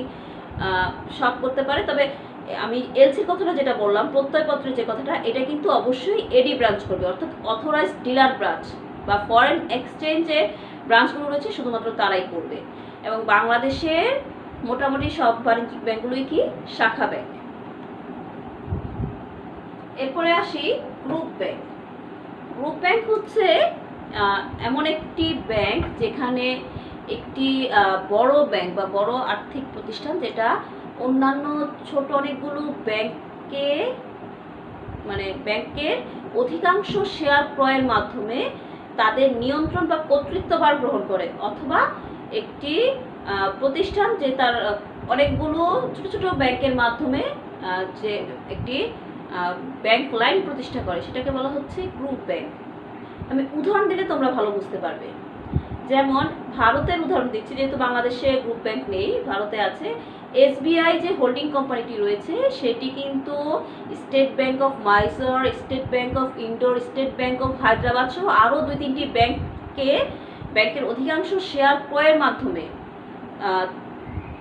সব করতে পারে। তবে আমি এলসির কথাটা যেটা বললাম, প্রত্যয়পত্রের যে কথাটা, এটা কিন্তু অবশ্যই এডি ব্রাঞ্চ করবে, অর্থাৎ অথরাইজড ডিলার ব্রাঞ্চ বা ফরেন এক্সচেঞ্জে ব্রাঞ্চগুলো রয়েছে শুধুমাত্র তারাই করবে। এবং বাংলাদেশের মোটামুটি সব বাণিজ্যিক ব্যাংকগুলোই কি শাখা ব্যাংক। এরপরে আসি গ্রুপ ব্যাংক। গ্রুপ ব্যাংক হচ্ছে এমন একটি ব্যাংক যেখানে একটি বড় ব্যাংক বা বড় আর্থিক প্রতিষ্ঠান যেটা অন্যান্য ছোট অনেকগুলো ব্যাংকের অধিকাংশ শেয়ার ক্রয়ের মাধ্যমে তাদের নিয়ন্ত্রণ বা কর্তৃত্বভার গ্রহণ করে, অথবা একটি প্রতিষ্ঠান যে তার অনেকগুলো ছোট ছোট ব্যাংকের মাধ্যমে যে একটি ব্যাংক লাইন প্রতিষ্ঠা করে, সেটাকে বলা হচ্ছে গ্রুপ ব্যাংক। আমি উদাহরণ দিলে তোমরা ভালো বুঝতে পারবে। যেমন ভারতের উদাহরণ দিচ্ছি, যেহেতু বাংলাদেশে গ্রুপ ব্যাংক নেই, ভারতে আছে এসবিআই যে হোল্ডিং কোম্পানিটি রয়েছে, সেটি কিন্তু state Bank of Mysore, state Bank of indoor, state Bank of Hyderabad সহ আরও 2-3টি ব্যাংকের অধিকাংশ শেয়ার ক্রয়ের মাধ্যমে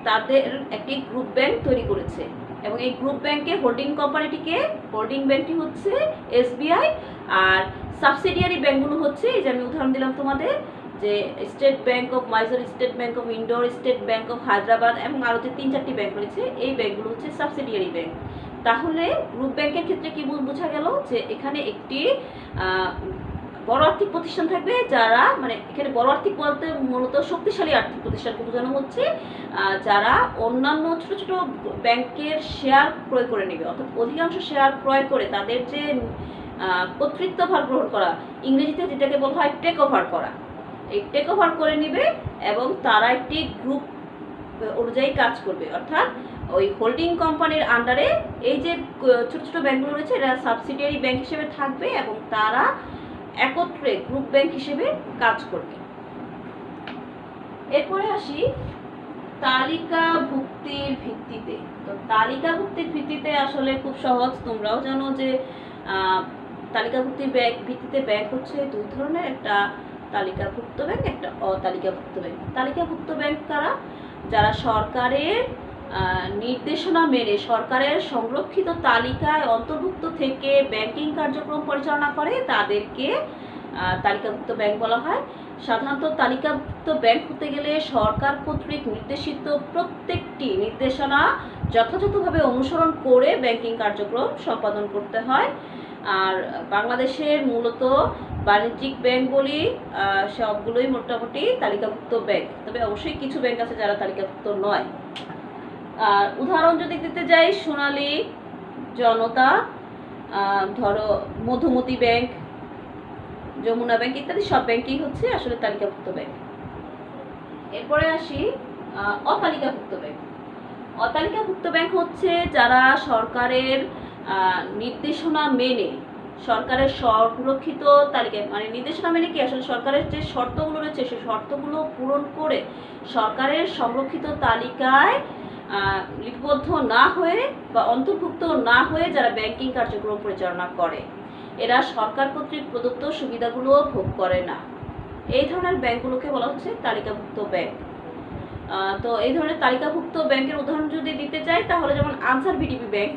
তাদের একটি গ্রুপ ব্যাংক তৈরি করেছে। এবং এই গ্রুপ ব্যাংকে হোল্ডিং ব্যাংকটি হচ্ছে এসবিআই, আর সাবসিডিয়ারি ব্যাংকগুলো হচ্ছে, এই যে আমি উদাহরণ দিলাম তোমাদের, যে state Bank of Mysore, state Bank of indoor, state Bank of Hyderabad এবং আরও যে 3-4টি ব্যাংক রয়েছে, এই ব্যাংকগুলো হচ্ছে সাবসিডিয়ারি ব্যাংক। তাহলে গ্রুপ ব্যাংকের ক্ষেত্রে কি বোঝা গেল, যে এখানে একটি বড় আর্থিক প্রতিষ্ঠান থাকবে, যারা মানে এখানে বড় আর্থিক বলতে মূলত শক্তিশালী আর্থিক প্রতিষ্ঠানকে বোঝানো হচ্ছে, যারা অন্যান্য ছোট ছোট ব্যাংকের শেয়ার ক্রয় করে নেবে, অর্থাৎ অধিকাংশ শেয়ার ক্রয় করে তাদের যে কর্তৃত্বভার গ্রহণ করা, ইংরেজিতে যেটাকে বলা হয় টেক ওভার করা, এই টেক ওভার করে নেবে এবং তারা একটি গ্রুপ অনুযায়ী কাজ করবে। অর্থাৎ ওই হোল্ডিং কোম্পানির আন্ডারে এই যে ছোট ছোট ব্যাংকগুলো রয়েছে, এরা সাবসিডিয়ারি ব্যাংক হিসেবে থাকবে এবং তারা একত্রে গ্রুপ ব্যাংক হিসেবে কাজ করবে। এরপরে আসি তালিকাভুক্তির ভিত্তিতে। তো তালিকাভুক্তির ভিত্তিতে আসলে খুব সহজ, তোমরাও জানো যে তালিকাভুক্তির ভিত্তিতে ব্যাংক হচ্ছে 2 ধরনের, একটা তালিকাভুক্ত ব্যাংক, একটা অতালিকাভুক্ত ব্যাংক। তালিকাভুক্ত ব্যাংক কারা? যারা সরকারের নির্দেশনা মেনে সরকারের সংরক্ষিত তালিকায় অন্তর্ভুক্ত থেকে ব্যাংকিং কার্যক্রম পরিচালনা করে, তাদেরকে তালিকাভুক্ত ব্যাংক বলা হয়। সাধারণত তালিকাভুক্ত ব্যাংক হতে গেলে সরকার কর্তৃক নির্দেশিত প্রত্যেকটি নির্দেশনা যথাযথভাবে অনুসরণ করে ব্যাংকিং কার্যক্রম সম্পাদন করতে হয়। আর বাংলাদেশের মূলত বাণিজ্যিক ব্যাংক বলি সবগুলোই মোটামুটি তালিকাভুক্ত ব্যাংক, তবে অবশ্যই কিছু ব্যাংক আছে যারা তালিকাভুক্ত নয়। আর উদাহরণ যদি দিতে যাই, সোনালী, জনতা, ধরো মধুমতি ব্যাংক, যমুনা ব্যাংক ইত্যাদি সব ব্যাংকই হচ্ছে আসলে তালিকাভুক্ত ব্যাংক। এরপরে আসি অতালিকাভুক্ত ব্যাংক। অতালিকাভুক্ত ব্যাংক হচ্ছে যারা সরকারের নির্দেশনা মেনে সরকারের সংরক্ষিত তালিকায়, মানে নির্দেশনা মেনে কি আসলে সরকারের যে শর্তগুলো রয়েছে সেই শর্তগুলো পূরণ করে সরকারের সংরক্ষিত তালিকায় লিপিবদ্ধ না হয়ে বা অন্তর্ভুক্ত না হয়ে যারা ব্যাংকিং কার্যক্রম পরিচালনা করে, এরা সরকার কর্তৃক প্রদত্ত সুবিধাগুলো ভোগ করে না। এই ধরনের ব্যাংকগুলোকে বলা হচ্ছে তালিকাভুক্ত ব্যাংক। তো এই ধরনের তালিকাভুক্ত ব্যাংকের উদাহরণ যদি দিতে চাই, তাহলে যেমন আনসার ভিডিপি ব্যাংক,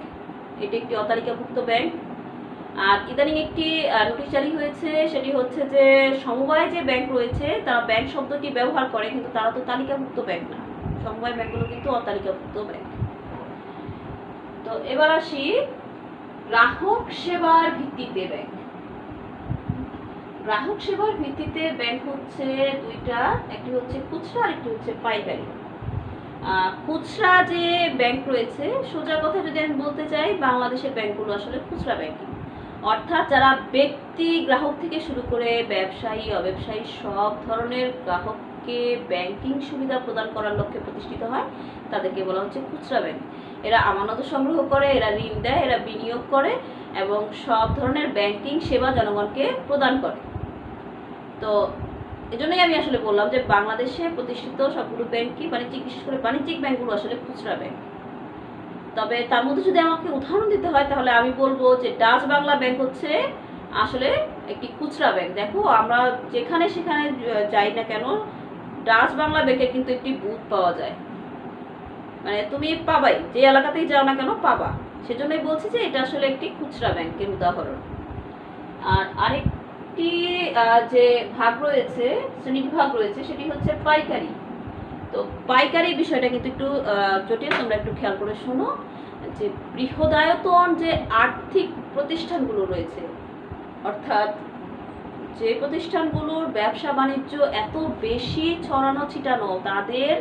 এটি একটি অতালিকাভুক্ত ব্যাংক। আর ইদানিং একটি নোটিশ জারি হয়েছে, সেটি হচ্ছে যে সমবায় যে ব্যাংক রয়েছে তারা ব্যাংক শব্দটি ব্যবহার করে, কিন্তু তারা তো তালিকাভুক্ত ব্যাংক না, সমবায় ব্যাংকগুলো কিন্তু অতালিকাভুক্ত ব্যাংক। তো এবার আসি গ্রাহক সেবার ভিত্তিতে ব্যাংক। গ্রাহক সেবার ভিত্তিতে ব্যাংক হচ্ছে 2টা, একটি হচ্ছে খুচরা আর একটি হচ্ছে পাইকারি। খুচরা যে ব্যাংক রয়েছে, সোজা কথা যদি আমি বলতে চাই, বাংলাদেশের ব্যাংকগুলো আসলে খুচরা ব্যাংকিং, অর্থাৎ যারা ব্যক্তি গ্রাহক থেকে শুরু করে ব্যবসায়ী অব্যবসায়ী সব ধরনের গ্রাহককে ব্যাংকিং সুবিধা প্রদান করার লক্ষ্যে প্রতিষ্ঠিত হয়, তাদেরকে বলা হচ্ছে খুচরা ব্যাংক। এরা আমানত সংগ্রহ করে, এরা ঋণ দেয়, এরা বিনিয়োগ করে এবং সব ধরনের ব্যাংকিং সেবা জনগণকে প্রদান করে। তো এজন্যই আমি আসলে বললাম যে বাংলাদেশে প্রতিষ্ঠিত সবগুলো ব্যাংকই বিশেষ করে বাণিজ্যিক ব্যাংকগুলো আসলে খুচরা ব্যাংক। তবে তার মধ্যে যদি আমাকে উদাহরণ দিতে হয়, তাহলে আমি বলবো যে ডাচ বাংলা ব্যাংক হচ্ছে আসলে একটি খুচরা ব্যাংক। দেখো, আমরা যেখানে সেখানে যাই না কেন, ডাচ বাংলা ব্যাংকের কিন্তু একটি বুথ পাওয়া যায়, মানে তুমি পাবাই, যে এলাকাতেই যাও না কেন পাবা। সেজন্যই বলছি যে এটা আসলে একটি খুচরা ব্যাংকের উদাহরণ। আর আরেকটি যে ভাগ রয়েছে, শ্রেণীবিভাগ রয়েছে, সেটি হচ্ছে পাইকারি। তো পাইকারি বিষয়টা কিন্তু একটু জটিল, তোমরা একটু খেয়াল করে শোনো। যে বৃহদায়তন যে আর্থিক প্রতিষ্ঠানগুলো রয়েছে, অর্থাৎ যে প্রতিষ্ঠানগুলোর ব্যবসা বাণিজ্য এত বেশি ছড়ানো ছিটানো, তাদের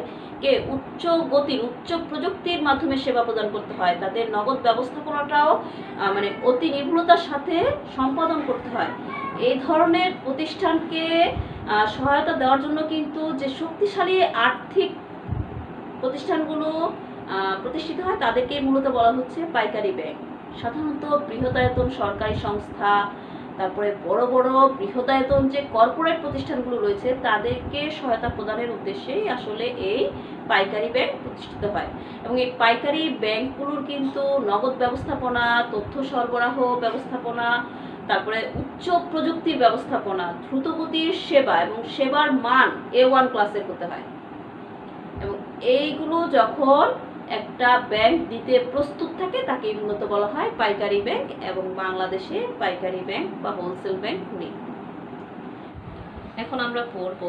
কে উচ্চ গতির উচ্চ প্রযুক্তির মাধ্যমে সেবা প্রদান করতে হয়, তাদের নগদ ব্যবস্থাপনাটাও মানে অতি নির্ভুলতার সাথে সম্পাদন করতে হয়। এই ধরনের প্রতিষ্ঠানকে সহায়তা দেওয়ার জন্য কিন্তু যে শক্তিশালী আর্থিক প্রতিষ্ঠানগুলো প্রতিষ্ঠিত হয় তাদেরকে মূলত বলা হচ্ছে পাইকারি ব্যাংক। সাধারণত বৃহদায়তন সরকারি সংস্থা, তারপরে বড় বড় বৃহদায়তন যে কর্পোরেট প্রতিষ্ঠানগুলো রয়েছে তাদেরকে সহায়তা প্রদানের উদ্দেশ্যেই আসলে এই পাইকারি ব্যাংক প্রতিষ্ঠিত হয়। এবং এই পাইকারি ব্যাংকগুলোর কিন্তু নগদ ব্যবস্থাপনা, তথ্য সরবরাহ ব্যবস্থাপনা, তারপরে উচ্চ প্রযুক্তির ব্যবস্থাপনা, দ্রুতগতির সেবা এবং সেবার মান A1 ক্লাসের হতে হয়। এবং এইগুলো যখন একটা ব্যাংক দিতে প্রস্তুত থাকে তাকেই মূলত বলা হয় পাইকারি ব্যাংক। এবং বাংলাদেশে পাইকারি ব্যাংক বা হোলসেল ব্যাংক নেই। এখন আমরা পড়ব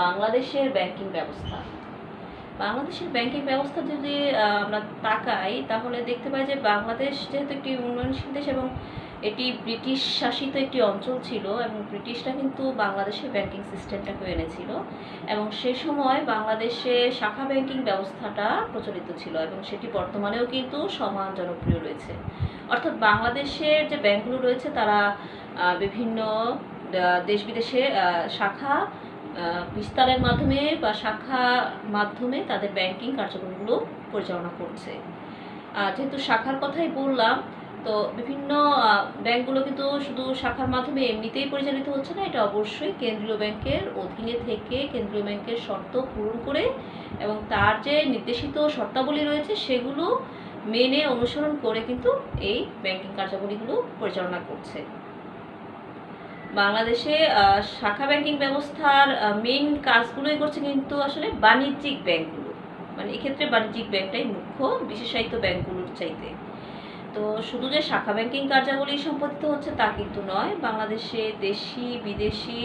বাংলাদেশের ব্যাংকিং ব্যবস্থা। বাংলাদেশের ব্যাংকিং ব্যবস্থা যদি আমরা তাকাই তাহলে দেখতে পাই যে বাংলাদেশ যেহেতু একটি উন্নয়নশীল দেশ এবং এটি ব্রিটিশ শাসিত একটি অঞ্চল ছিল এবং ব্রিটিশরা কিন্তু বাংলাদেশের ব্যাংকিং সিস্টেমটাকে এনেছিল এবং সে সময় বাংলাদেশে শাখা ব্যাংকিং ব্যবস্থাটা প্রচলিত ছিল এবং সেটি বর্তমানেও কিন্তু সমান জনপ্রিয় রয়েছে। অর্থাৎ বাংলাদেশের যে ব্যাংকগুলো রয়েছে তারা বিভিন্ন দেশ বিদেশে শাখা বিস্তারের মাধ্যমে বা শাখা মাধ্যমে তাদের ব্যাংকিং কার্যক্রমগুলো পরিচালনা করছে। যেহেতু শাখার কথাই বললাম, তো বিভিন্ন ব্যাংকগুলো কিন্তু শুধু শাখার মাধ্যমে এমনিতেই পরিচালিত হচ্ছে না, এটা অবশ্যই কেন্দ্রীয় ব্যাংকের অধীনে থেকে কেন্দ্রীয় ব্যাংকের শর্ত পূরণ করে এবং তার যে নির্দেশিত শর্তাবলী রয়েছে সেগুলো মেনে অনুসরণ করে কিন্তু এই ব্যাংকিং কার্যাবলীগুলো পরিচালনা করছে। বাংলাদেশে শাখা ব্যাংকিং ব্যবস্থার মেইন কাজগুলোই করছে কিন্তু আসলে বাণিজ্যিক ব্যাংকগুলো, মানে এক্ষেত্রে বাণিজ্যিক ব্যাংকটাই মুখ্য বিশেষায়িত ব্যাংকগুলোর চাইতে। তো শুধু যে শাখা ব্যাংকিং কার্যাবলী সম্পাদিত হচ্ছে তা কিন্তু নয়, বাংলাদেশে দেশি বিদেশি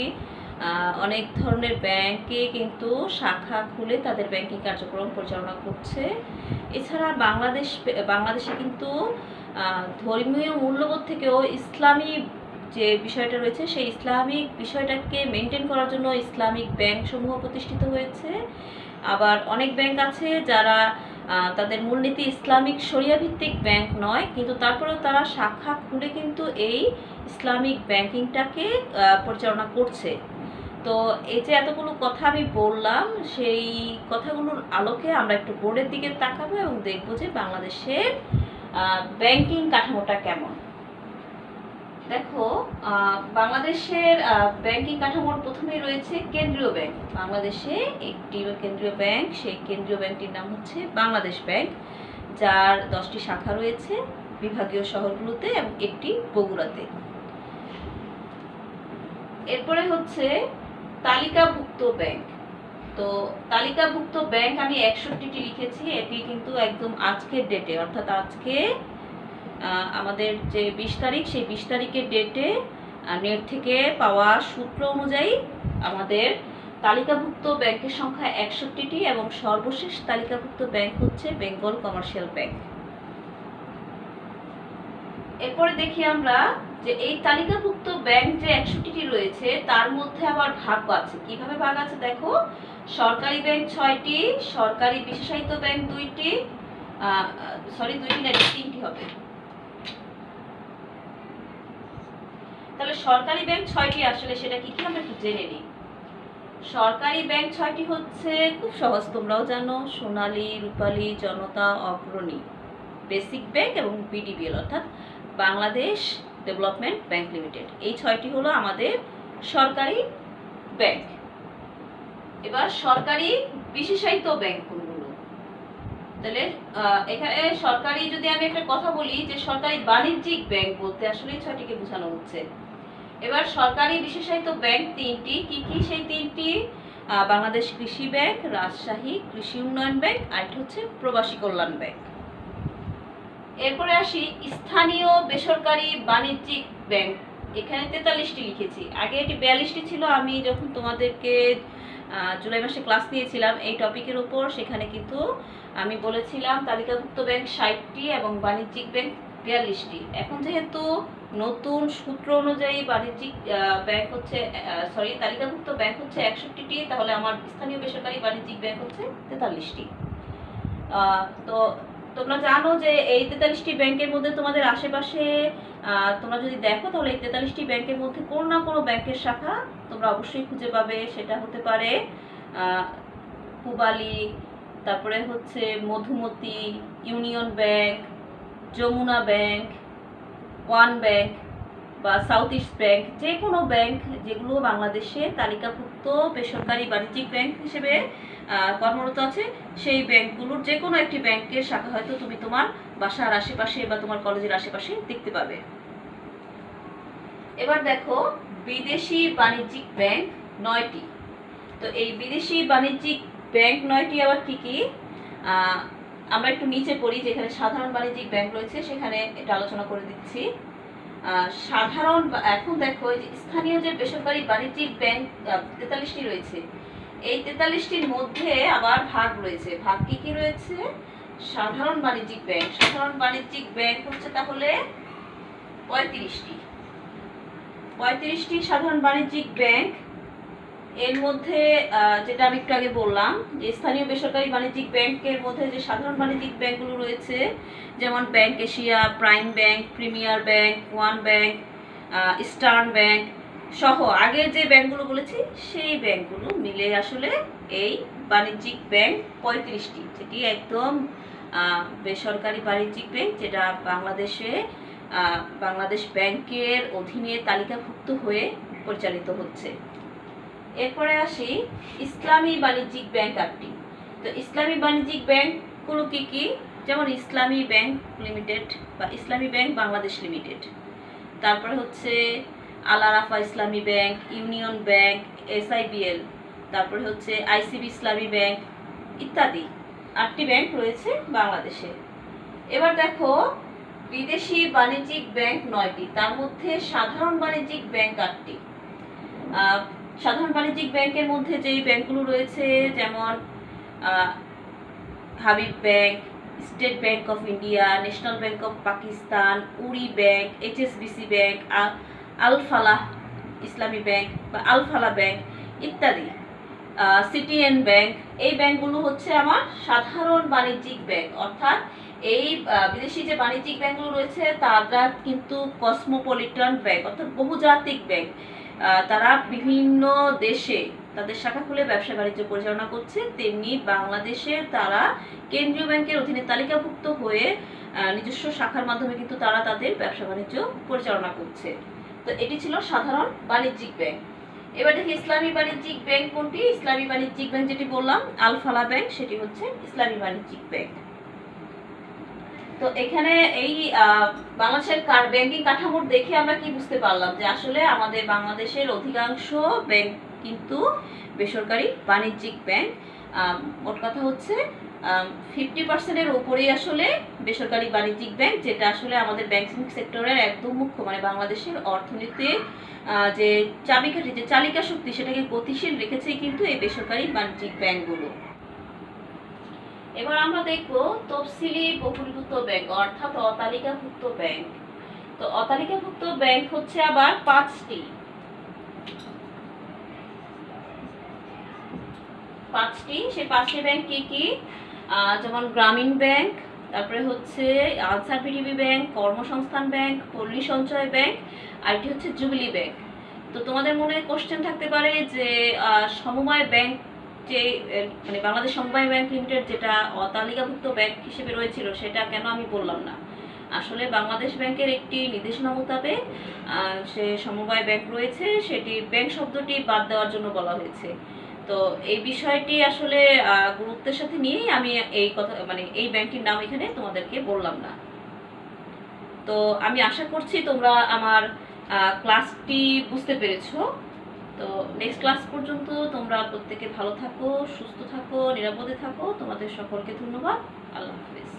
অনেক ধরনের ব্যাংকে কিন্তু শাখা খুলে তাদের ব্যাংকিং কার্যক্রম পরিচালনা করছে। এছাড়া বাংলাদেশে কিন্তু ধর্মীয় মূল্যবোধ থেকেও ইসলামী যে বিষয়টা রয়েছে সেই ইসলামিক বিষয়টাকে মেনটেন করার জন্য ইসলামিক ব্যাংক সমূহ প্রতিষ্ঠিত হয়েছে। আবার অনেক ব্যাংক আছে যারা তাদের মূলনীতি ইসলামিক শরিয়া ভিত্তিক ব্যাংক নয়, কিন্তু তারপরেও তারা শাখা খুলে কিন্তু এই ইসলামিক ব্যাংকিংটাকে পরিচালনা করছে। তো এই যে এতগুলো কথা আমি বললাম সেই কথাগুলোর আলোকে আমরা একটু বোর্ডের দিকে তাকাবো এবং দেখব যে বাংলাদেশের ব্যাংকিং কাঠামোটা কেমন। দেখো, বাংলাদেশের ব্যাংকিং কাঠামোর প্রথমেই রয়েছে কেন্দ্রীয় ব্যাংক। বাংলাদেশে একটি কেন্দ্রীয় ব্যাংক, সেই কেন্দ্রীয় ব্যাংকটির নাম হচ্ছে বাংলাদেশ ব্যাংক, যার 10টি শাখা রয়েছে বিভাগীয় শহরগুলোতে এবং একটি বগুড়াতে। এরপরে হচ্ছে তালিকাভুক্ত ব্যাংক। তো তালিকাভুক্ত ব্যাংক আমি 61টি লিখেছি, এটি কিন্তু একদম আজকের ডেটে, অর্থাৎ আজকে আমাদের যে 20 তারিখ সেই 20 তারিখের ডেটে নেট থেকে পাওয়া সূত্র অনুযায়ী আমাদের তালিকাভুক্ত ব্যাংকের সংখ্যা 61টি এবং সর্বশেষ তালিকাভুক্ত ব্যাংক হচ্ছে বেঙ্গল কমার্শিয়াল ব্যাংক। এরপরে দেখি আমরা যে এই তালিকাভুক্ত ব্যাংক যে 61টি রয়েছে তার মধ্যে আবার ভাগ আছে। কিভাবে ভাগ আছে দেখো, সরকারি ব্যাংক 6টি, সরকারি বিশেষায়িত ব্যাংক 2টি, দুইটি না 3টি হবে। তাহলে সরকারি ব্যাংক 6টি আসলে সেটা কি কি আমরা একটু জেনে নিই। সরকারি ব্যাংক 6টি হচ্ছে খুব সহজ, তোমরাও জানো, সোনালী, রূপালী, জনতা, অগ্রণী, বেসিক ব্যাংক এবং বিডিবিএল অর্থাৎ বাংলাদেশ ডেভেলপমেন্ট ব্যাংক লিমিটেড। এই 6টি হলো আমাদের সরকারি ব্যাংক। এবার সরকারি বিশেষায়িত ব্যাংক কোনগুলো? তাহলে এখানে সরকারি যদি আমি একটা কথা বলি যে সরকারি বাণিজ্যিক ব্যাংক বলতে আসলে 6টিকে বোঝানো হচ্ছে। এবার সরকারি বিশেষায়িত ব্যাংক 3টি, কি কি সেই 3টি? বাংলাদেশ কৃষি ব্যাংক, রাজশাহী কৃষি উন্নয়ন ব্যাংক, আর হচ্ছে প্রবাসী কল্যাণ ব্যাংক। এরপরে আসি স্থানীয় বেসরকারি বাণিজ্যিক ব্যাংক। এখানে 43টি লিখেছি, আগে এটি 42টি ছিল। আমি যখন তোমাদেরকে জুলাই মাসে ক্লাস নিয়েছিলাম এই টপিকের উপর, সেখানে কিন্তু আমি বলেছিলাম তালিকাভুক্ত ব্যাংক 60টি এবং বাণিজ্যিক ব্যাংক 42টি। এখন যেহেতু নতুন সূত্র অনুযায়ী বাণিজ্যিক ব্যাংক হচ্ছে তালিকাভুক্ত ব্যাংক হচ্ছে 61টি, তাহলে আমার স্থানীয় বেসরকারি বাণিজ্যিক ব্যাংক হচ্ছে 43টি। তো তোমরা জানো যে এই 43টি ব্যাংকের মধ্যে তোমাদের আশেপাশে তোমরা যদি দেখো তাহলে এই 43টি ব্যাংকের মধ্যে কোনো না কোনো ব্যাংকের শাখা তোমরা অবশ্যই খুঁজে পাবে। সেটা হতে পারে পূবালী, তারপরে হচ্ছে Modhumoti, union bank, Jamuna bank, one bank বা সাউথ ইস্ট ব্যাংক, যে কোনো ব্যাংক যেগুলো বাংলাদেশে তালিকাভুক্ত বেসরকারি বাণিজ্যিক ব্যাংক হিসেবে কর্মরত আছে, সেই ব্যাংকগুলোর যে কোনো একটি ব্যাংকের শাখা হয়তো তুমি তোমার বাসার আশেপাশে বা তোমার কলেজের আশেপাশে দেখতে পাবে। এবার দেখো বিদেশি বাণিজ্যিক ব্যাংক 9টি। তো এই বিদেশি বাণিজ্যিক ব্যাংক 9টি আবার কি কি, আমরা একটু নিচে পড়ি, যেখানে সাধারণ বাণিজ্যিক ব্যাংক রয়েছে সেখানে এটা আলোচনা করে দিচ্ছি। এখন দেখো যে স্থানীয় যে বেসরকারি বাণিজ্যিক ব্যাংক 43টি রয়েছে, এই 43টির মধ্যে আবার ভাগ রয়েছে। ভাগ কি কি রয়েছে? সাধারণ বাণিজ্যিক ব্যাংক। সাধারণ বাণিজ্যিক ব্যাংক হচ্ছে তাহলে 35টি সাধারণ বাণিজ্যিক ব্যাংক। এর মধ্যে যেটা আমি একটু আগে বললাম যে স্থানীয় বেসরকারি বাণিজ্যিক ব্যাংকের মধ্যে যে সাধারণ বাণিজ্যিক ব্যাংকগুলো রয়েছে, যেমন bank Asia, prime bank, premier bank, one bank, eastern bank সহ আগে যে ব্যাংকগুলো বলেছি সেই ব্যাংকগুলো মিলে আসলে এই বাণিজ্যিক ব্যাংক 35টি, যেটি একদম বেসরকারি বাণিজ্যিক ব্যাংক, যেটা বাংলাদেশ ব্যাংকের অধীনে তালিকাভুক্ত হয়ে পরিচালিত হচ্ছে। এরপরে আসি ইসলামী বাণিজ্যিক ব্যাংক 8টি। তো ইসলামী বাণিজ্যিক ব্যাংকগুলো কি কি? যেমন ইসলামী ব্যাংক লিমিটেড বা ইসলামী ব্যাংক বাংলাদেশ লিমিটেড, তারপরে হচ্ছে আল আরাফা ইসলামী ব্যাংক, ইউনিয়ন ব্যাংক, SIBL, তারপরে হচ্ছে ICB ইসলামী ব্যাংক ইত্যাদি 8টি ব্যাংক রয়েছে বাংলাদেশে। এবার দেখো বিদেশি বাণিজ্যিক ব্যাংক 9টি, তার মধ্যে সাধারণ বাণিজ্যিক ব্যাংক 8টি। সাধারণ বাণিজ্যিক ব্যাংকের মধ্যে যেই ব্যাংকগুলো রয়েছে, যেমন Habib bank, State Bank of India, National Bank of Pakistan, উরি bank, HSBC bank, Al Falah Islami bank বা আল ফালাহ ব্যাংক ইত্যাদি, CTN ব্যাংক, এই ব্যাংকগুলো হচ্ছে আমার সাধারণ বাণিজ্যিক ব্যাংক। অর্থাৎ এই বিদেশি যে বাণিজ্যিক ব্যাংকগুলো রয়েছে তারা কিন্তু কসমোপলিটন ব্যাংক, অর্থাৎ বহুজাতিক ব্যাংক। তারা বিভিন্ন দেশে তাদের শাখা খুলে ব্যবসা বাণিজ্য পরিচালনা করছে, তেমনি বাংলাদেশে তারা কেন্দ্রীয় ব্যাংকের অধীনে তালিকাভুক্ত হয়ে নিজস্ব শাখার মাধ্যমে কিন্তু তারা তাদের ব্যবসা বাণিজ্য পরিচালনা করছে। তো এটি ছিল সাধারণ বাণিজ্যিক ব্যাংক। এবার দেখি ইসলামী বাণিজ্যিক ব্যাংক কোনটি। ইসলামী বাণিজ্যিক ব্যাংক যেটি বললাম আল ফালাহ ব্যাংক, সেটি হচ্ছে ইসলামী বাণিজ্যিক ব্যাংক। তো এখানে এই বাংলাদেশের ব্যাংকিং কাঠামো দেখে আমরা কি বুঝতে পারলাম যে আসলে আমাদের বাংলাদেশের অধিকাংশ ব্যাংক কিন্তু বেসরকারি বাণিজ্যিক ব্যাংক। মোট কথা হচ্ছে 50%-এর উপরেই আসলে বেসরকারি বাণিজ্যিক ব্যাংক, যেটা আসলে আমাদের ব্যাংকিং সেক্টরের একদম মুখ্য, মানে বাংলাদেশের অর্থনীতির যে চাবিকাঠি, যে চালিকা শক্তি, সেটাকে গতিশীল রেখেছেই কিন্তু এই বেসরকারি বাণিজ্যিক ব্যাংকগুলো। এবার আমরা দেখব তফসিলি বহির্ভূত ব্যাংক অর্থাৎ অতালিকাভুক্ত ব্যাংক। তো অতালিকাভুক্ত ব্যাংক হচ্ছে আবার 5টি। সেই 5টি ব্যাংক কি কি? যেমন গ্রামীণ ব্যাংক, তারপরে হচ্ছে আনসার ভিডিবি ব্যাংক, কর্মসংস্থান ব্যাংক, পল্লী সঞ্চয় ব্যাংক, আর এটি হচ্ছে জুবিলি ব্যাংক। তো তোমাদের মনে কোশ্চেন থাকতে পারে যে সমবায় ব্যাংক, যে মানে বাংলাদেশ সমবায় ব্যাংক লিমিটেড যেটা অতালিকাভুক্ত ব্যাংক হিসেবে রয়েছিল, সেটা কেন আমি বললাম না? আসলে বাংলাদেশ ব্যাংকের একটি নির্দেশনা মোতাবেক সে সমবায় ব্যাংক রয়েছে, সেটি ব্যাংক শব্দটি বাদ দেওয়ার জন্য বলা হয়েছে। তো এই বিষয়টি আসলে গুরুত্বের সাথে নিয়েই আমি এই কথা, মানে এই ব্যাংকটির নাম এখানে তোমাদেরকে বললাম না। তো আমি আশা করছি তোমরা আমার ক্লাসটি বুঝতে পেরেছো। তো নেক্সট ক্লাস পর্যন্ত তোমরা প্রত্যেকে ভালো থাকো, সুস্থ থাকো, নিরাপদে থাকো। তোমাদের সকলকে ধন্যবাদ। আল্লাহ হাফেজ।